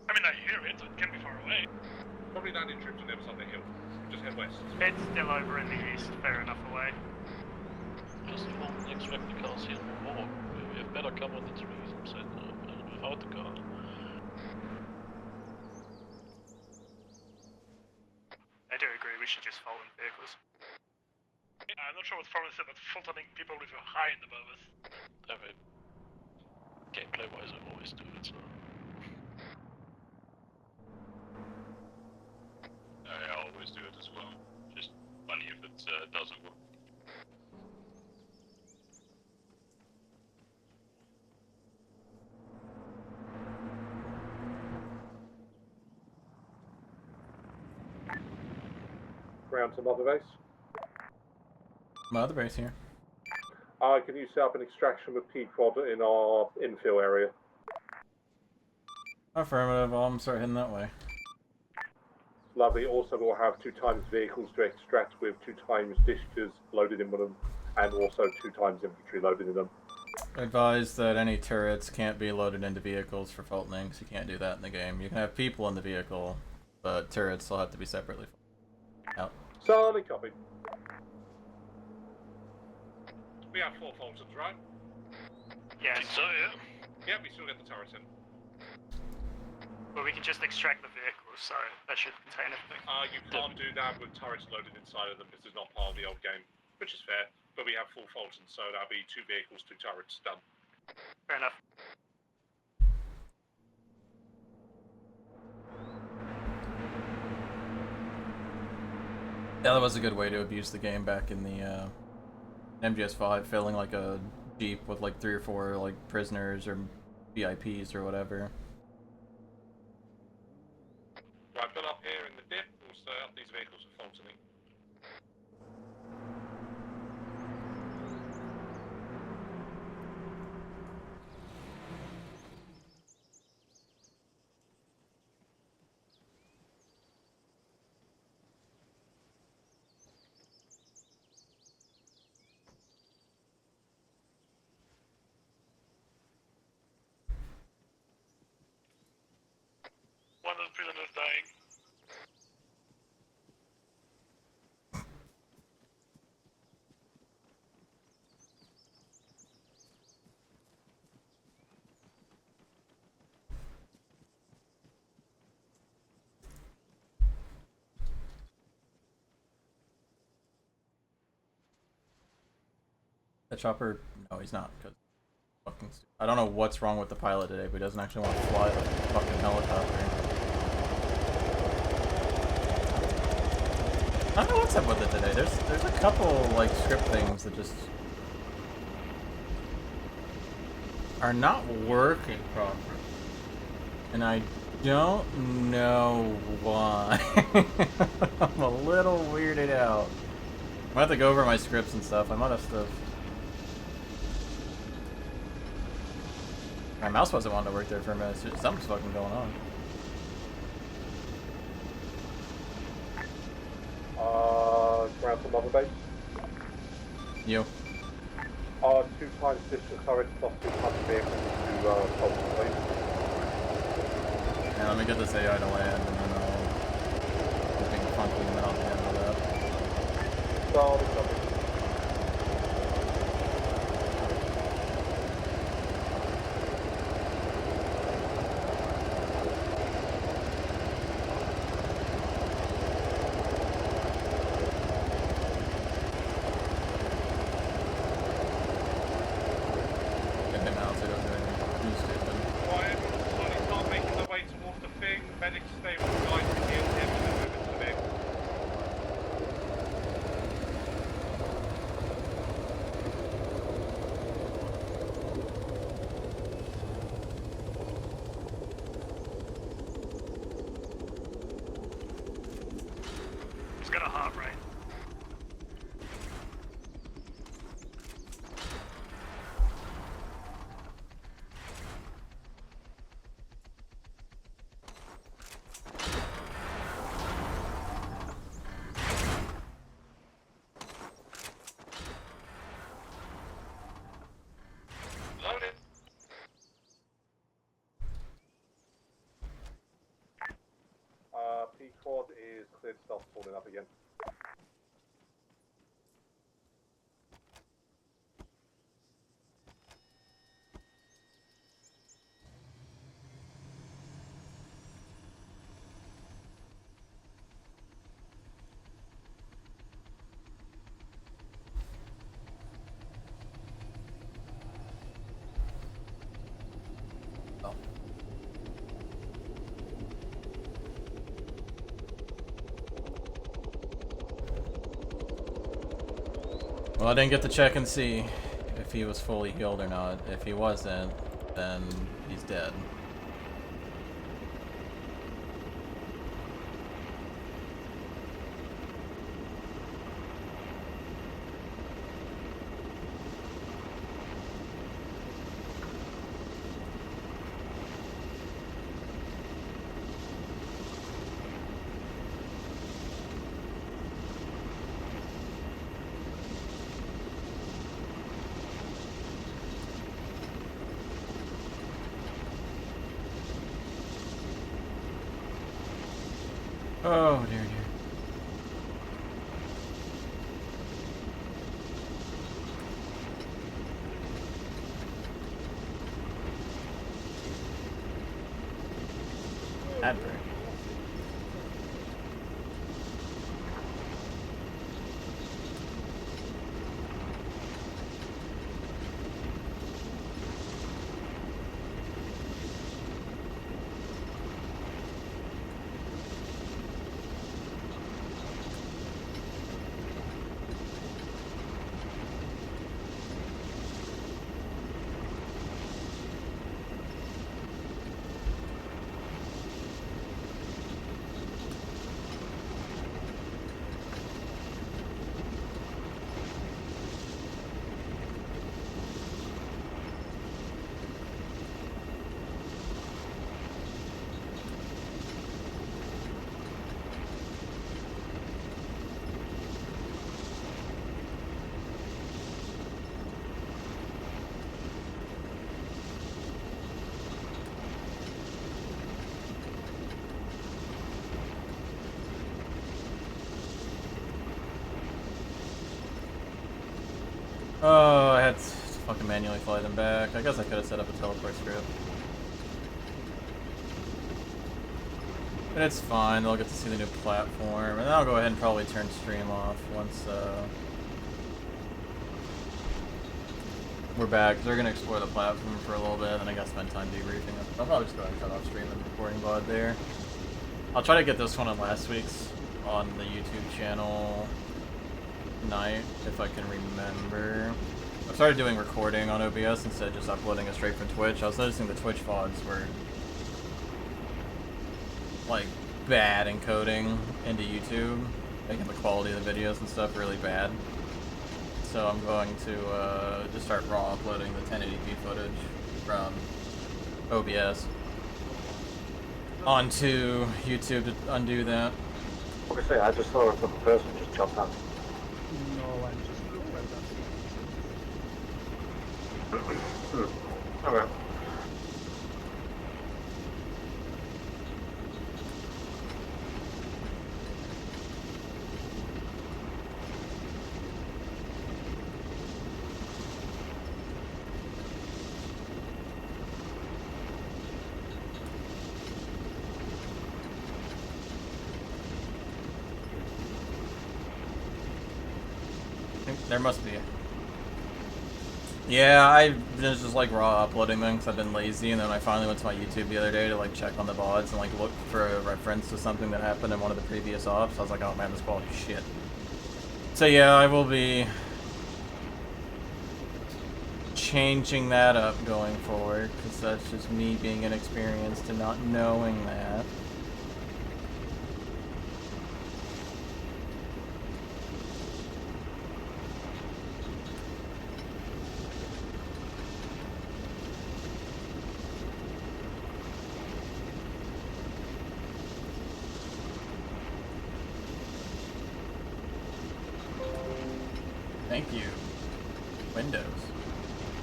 I mean, I hear it, so it can be far away. Probably landing troops on the other side of the hill. Just head west. It's still over in the east, fair enough away. Just won't expect the cars here more. We have better cover the trees instead without the car. I do agree, we should just follow in vehicles. I'm not sure what Foreman said, but Fultoning people with a high in above us. Gameplay-wise, I always do it, so... I always do it as well. Just funny if it doesn't work. Ground to Mother Base. Mother base here. Can you set up an extraction with P-Quad in our infill area? Affirmative. I'll start heading that way. Lovely. Also, we'll have 2 times vehicles to extract with 2 times discharges loaded in with them, and also 2 times infantry loaded in them. Advise that any turrets can't be loaded into vehicles for Fultoning, so you can't do that in the game. You can have people in the vehicle, but turrets will have to be separately out. Solid copy. We have 4 Fultons, right? Yeah, So, yeah. Yeah, we still get the turrets in. But we can just extract the vehicles, so that should contain everything. You can't do that with turrets loaded inside of them. This is not part of the old game, which is fair. But we have full Fultons, so that'll be 2 vehicles, 2 turrets, done. Fair enough. Yeah, that was a good way to abuse the game back in the MGS 5, filling like a jeep with like 3 or 4 like prisoners or VIPs or whatever. Right, fill up here in the dip. We'll start up these vehicles with Fultoning. One of the prisoners dying. The chopper? No, he's not. Cause fucking I don't know what's wrong with the pilot today, but he doesn't actually want to fly the fucking helicopter. I don't know what's up with it today. There's a couple like script things that just are not working properly, and I don't know why. I'm a little weirded out. I'm gonna have to go over my scripts and stuff. I might have to. My mouse wasn't wanting to work there for a minute. Something's fucking going on. Ground to Mother Base. You. 2 times distance turrets plus 2 times vehicles to Fulton, please. Yeah, let me get this AI to land, and then I'll think funky and then I'll handle that. Solid copy. Get him out so he doesn't do anything too stupid. Right, everyone slowly start making their way towards the thing. Medics stay with the guys to heal him and then move into the vehicle. He's got a heart rate. Loaded. P-Quad is cleared to start spawning up again. Well, I didn't get to check and see if he was fully healed or not. If he wasn't, then he's dead. Oh, dear, dear. Advert. Oh, I had to fucking manually fly them back. I guess I could have set up a teleport script. But it's fine, they'll get to see the new platform. And then I'll go ahead and probably turn stream off once we're back. Because we're going to explore the platform for a little bit, and I got to spend time debriefing. I'll probably just go ahead and cut off stream and recording VOD there. I'll try to get this one on last week's on the YouTube channel night, if I can remember. I've started doing recording on OBS instead of just uploading it straight from Twitch. I was noticing the Twitch VODs were like bad encoding into YouTube, making the quality of the videos and stuff really bad. So I'm going to just start raw uploading the 1080p footage from OBS onto YouTube to undo that. Obviously, I just saw a person just jump out. No, I just looked at that. Okay. There must be. Yeah, I've been just like raw uploading them because I've been lazy, and then I finally went to my YouTube the other day to like check on the VODs and like look for a reference to something that happened in one of the previous ops. I was like, oh man, this quality is shit. So yeah, I will be changing that up going forward because that's just me being inexperienced and not knowing that. Thank you, Windows.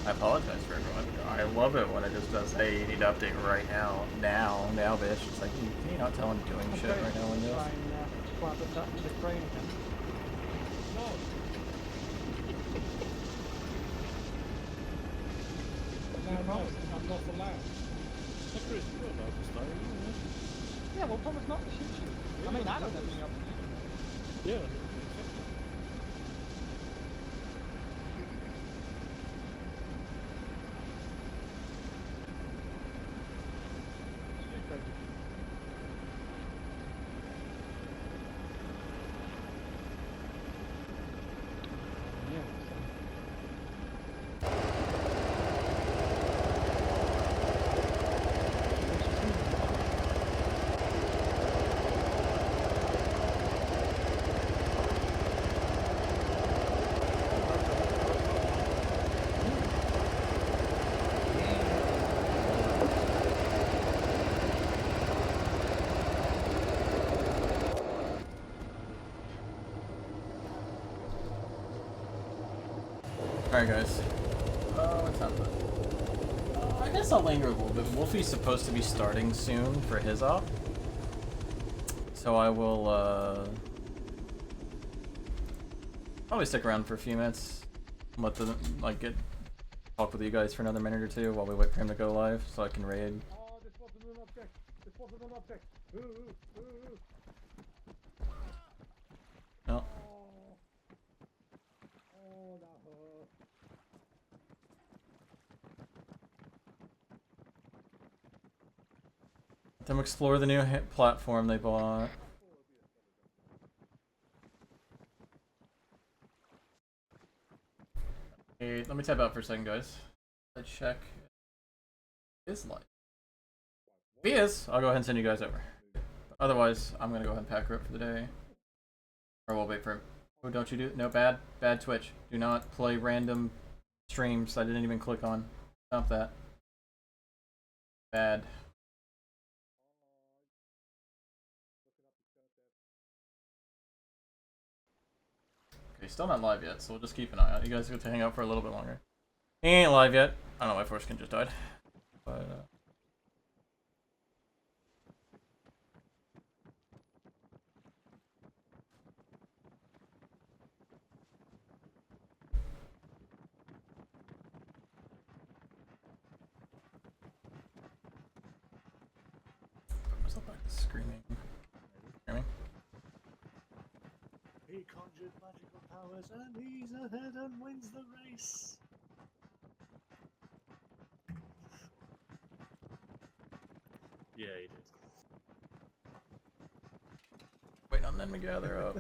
I apologize for everyone. I love it when it just does, hey, you need to update right now. Now, bitch. It's like, can you not tell I'm doing shit right now, Windows? Try and plant that in the crane again. No. No, I'm not allowed. Chris, you're allowed to stay. Yeah, well, promise not to shoot you. I mean, I don't have any option. Yeah. Alright, guys. What's happening? I guess I'll linger a little bit. Wolfie's supposed to be starting soon for his op. So I will, probably stick around for a few minutes. Let the, like, talk with you guys for another minute or two while we wait for him to go live so I can raid. Oh, this wasn't an object. This wasn't an object. No. Oh, that hurt. Let them explore the new platform they bought. Hey, let me tap out for a second, guys. Let's check his life. If he is, I'll go ahead and send you guys over. Otherwise, I'm gonna go ahead and pack her up for the day. Or we'll wait for him. Oh, don't you do no bad Twitch. Do not play random streams I didn't even click on. Stop that. Bad. Okay, still not live yet, so we'll just keep an eye out. You guys get to hang out for a little bit longer. He ain't live yet. I don't know, my foreskin just died. But, put myself back to screaming. Screaming? He conjured magical powers and he's ahead and wins the race. Yeah, he did. Waiting on them to gather up.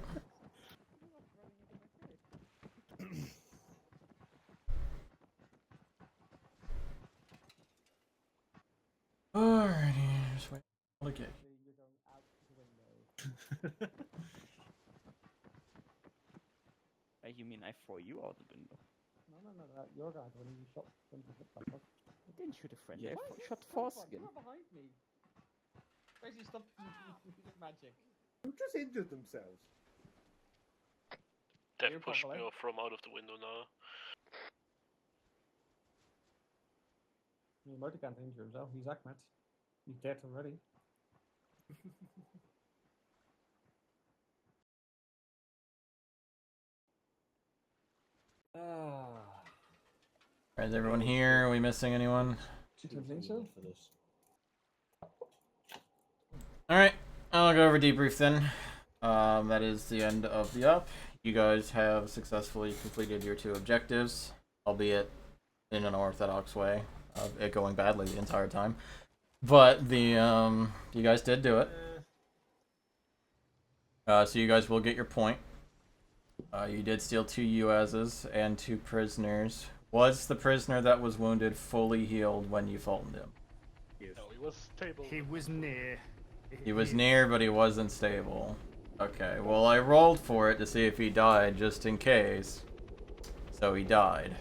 Alrighty, just wait. Look at You mean I throw you out the window? No. You're right when you shot when you hit my foot. I didn't shoot a friend. Yeah. I shot foreskin. You're behind me. Crazy, stop using magic. Who just injured themselves? Dev pushed me off from out of the window now. Marty can't injure himself. He's Ahmed. He's dead already. Is everyone here? Are we missing anyone? I think so. Alright, I'll go over debrief then. That is the end of the up. You guys have successfully completed your 2 objectives, albeit in an unorthodox way, of it going badly the entire time. But the you guys did do it. So you guys will get your point. You did steal 2 UASs and 2 prisoners. Was the prisoner that was wounded fully healed when you Fultoned him? No, he was stable. He was near. He was near, but he wasn't stable. Okay, well I rolled for it to see if he died, just in case. So he died.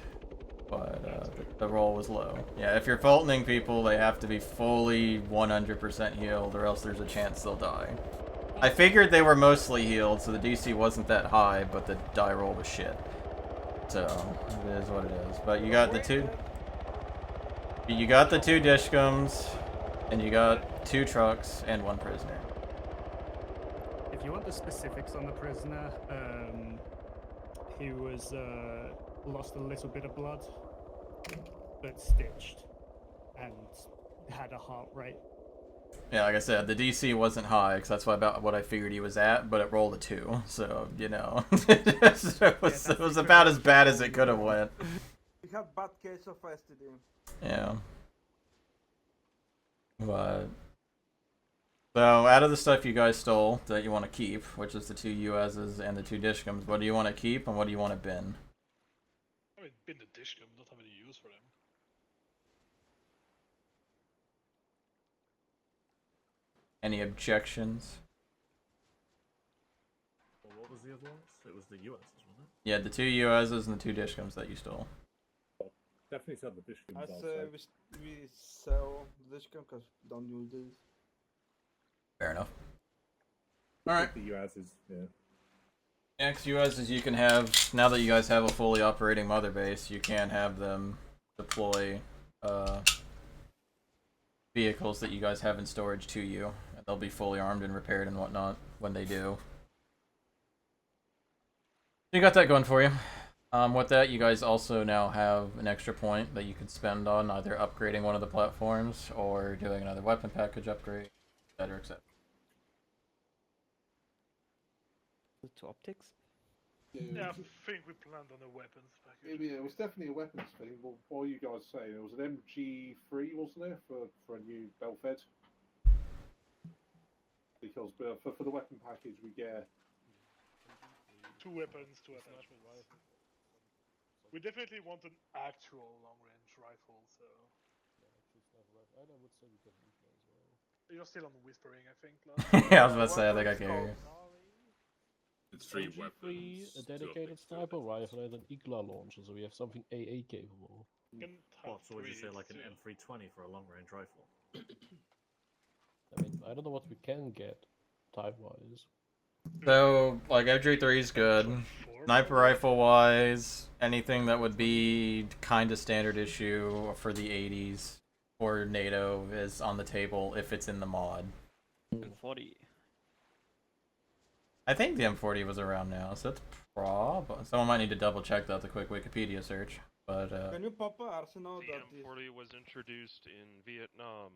But the roll was low. Yeah, if you're Fultoning people, they have to be fully 100% healed, or else there's a chance they'll die. I figured they were mostly healed, so the DC wasn't that high, but the die roll was shit. So, it is what it is. But you got the 2... You got the 2 dishkums, and you got 2 trucks, and 1 prisoner. If you want the specifics on the prisoner, he was lost a little bit of blood, but stitched, and had a heart rate. Yeah, like I said, the DC wasn't high, because that's about what I figured he was at, but it rolled a 2, so, you know. it was about as bad as it could have went. We have bad case of STD. Yeah. But... So, out of the stuff you guys stole that you want to keep, which is the 2 UASs and the 2 dishkums, what do you want to keep and what do you want to bin? I mean, bin the dishcum, don't have any use for them. Any objections? Well, what was the other ones? It was the USs, wasn't it? Yeah, the 2 UASs and the 2 dishkums that you stole. Definitely sell the dishkums. I say we sell the dishcum because we don't use these. Fair enough. Alright. The UASs, yeah. Next, you guys, is you can have, now that you guys have a fully operating mother base, you can have them deploy vehicles that you guys have in storage to you. And they'll be fully armed and repaired and whatnot when they do. You got that going for you. With that, you guys also now have an extra point that you could spend on either upgrading one of the platforms or doing another weapon package upgrade, etc., etc. To optics? Yeah, I think we planned on a weapons package. Yeah, it was definitely a weapons thing. Well, what are you guys saying? It was an MG3, wasn't there, for a new Belfed? Because for the weapon package, we get 2 weapons, 2 attachments. We definitely want an actual long-range rifle, so... I would say we can Igla as well. You're still on whispering, I think. Last Yeah, I was about to say, I think I can hear you. It's 3 weapons, a dedicated sniper rifle, and an Igla launcher, so we have something AA capable. What, so would you say like an M320 for a long-range rifle? I mean, I don't know what we can get, time-wise. So, like, MG3 is good. Sniper rifle-wise, anything that would be kind of standard issue for the 80s or NATO is on the table if it's in the mod. M40. I think the M40 was around now, so it's probably... Someone might need to double-check that, the quick Wikipedia search, but... Can you pop an arsenal The M40 was introduced in Vietnam.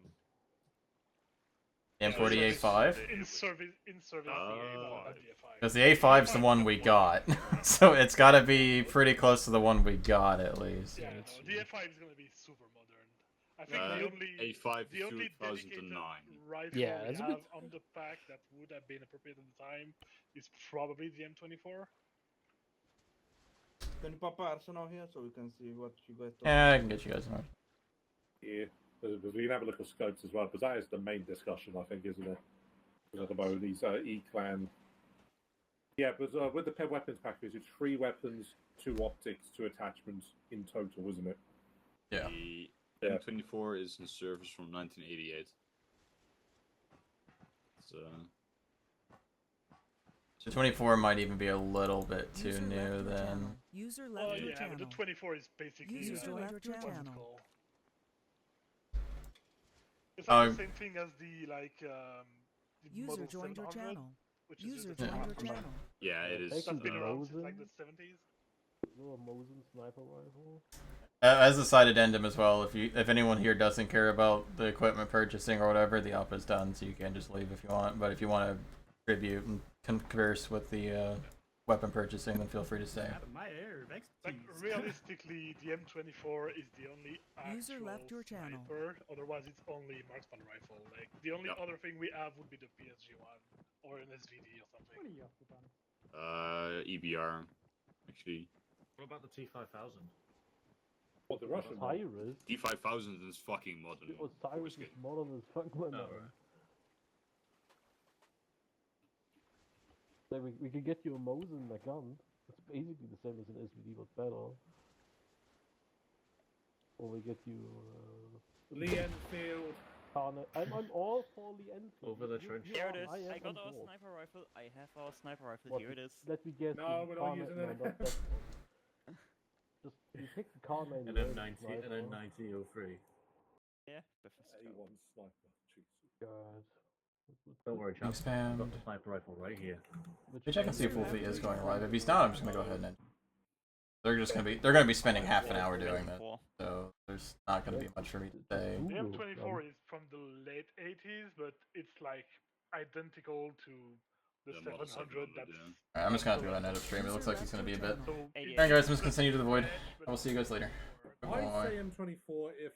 The M40 A5? In service the A5. Because the A5's the one we got, so it's gotta be pretty close to the one we got, at least. Yeah, no, the A5 is gonna be super modern. I think A5 the only dedicated rifle we have on the pack that would have been appropriate at the time is probably the M24. Can you pop an arsenal here so we can see what you guys talk Yeah, I can get you guys more. Yeah, because we can have a look at scopes as well, because that is the main discussion, I think, isn't it? At the moment, these E-Clan. Yeah, but with the pet weapons package, it's 3 weapons, 2 optics, 2 attachments in total, isn't it? Yeah. The M24 is in service from 1988. So 24 might even be a little bit too new then. User left your channel. But the 24 is basically User left your channel. It's like the same thing as the User joined your channel. Which User is joined your channel. Yeah, it is. That's been around since like the 70s. A Mosin sniper rifle. As a side addendum as well, if anyone here doesn't care about the equipment purchasing or whatever, the op is done, so you can just leave if you want. But if you want to contribute and converse with the weapon purchasing, then feel free to stay. Like realistically, the M24 is the only User left your channel. sniper. Otherwise, it's only marksman rifle. Like the only other thing we have would be the PSG one or an SVD or something. EBR, actually. What about the T5000? What, the Russian Tyrus? T5000 is fucking modern. Tyrus is modern as fuck, man. Like we could get you a Mosin gun. It's basically the same as an SVD, but better. Or we get you Lee Enfield. I'm all for Lee Enfield. Over the trench. Here it is. I got our sniper rifle. I have our sniper rifle. Here it is. Let me guess. No, we're not using it. Just you pick the car name. And then 9003. Yeah. A1 sniper. God. Don't worry, chap. Expand. I've got the sniper rifle right here. Which I can see if Wolfie is going live. If he's not, I'm just gonna go ahead and. They're gonna be spending half an hour doing that, so there's not gonna be much for me to say. The M24 is from the late 80s, but it's like identical to the 700. That's Alright, I'm just gonna have to go ahead and edit stream. It looks like it's gonna be a bit. Alright, guys, let's continue to the void. I will see you guys later. Why say M24 if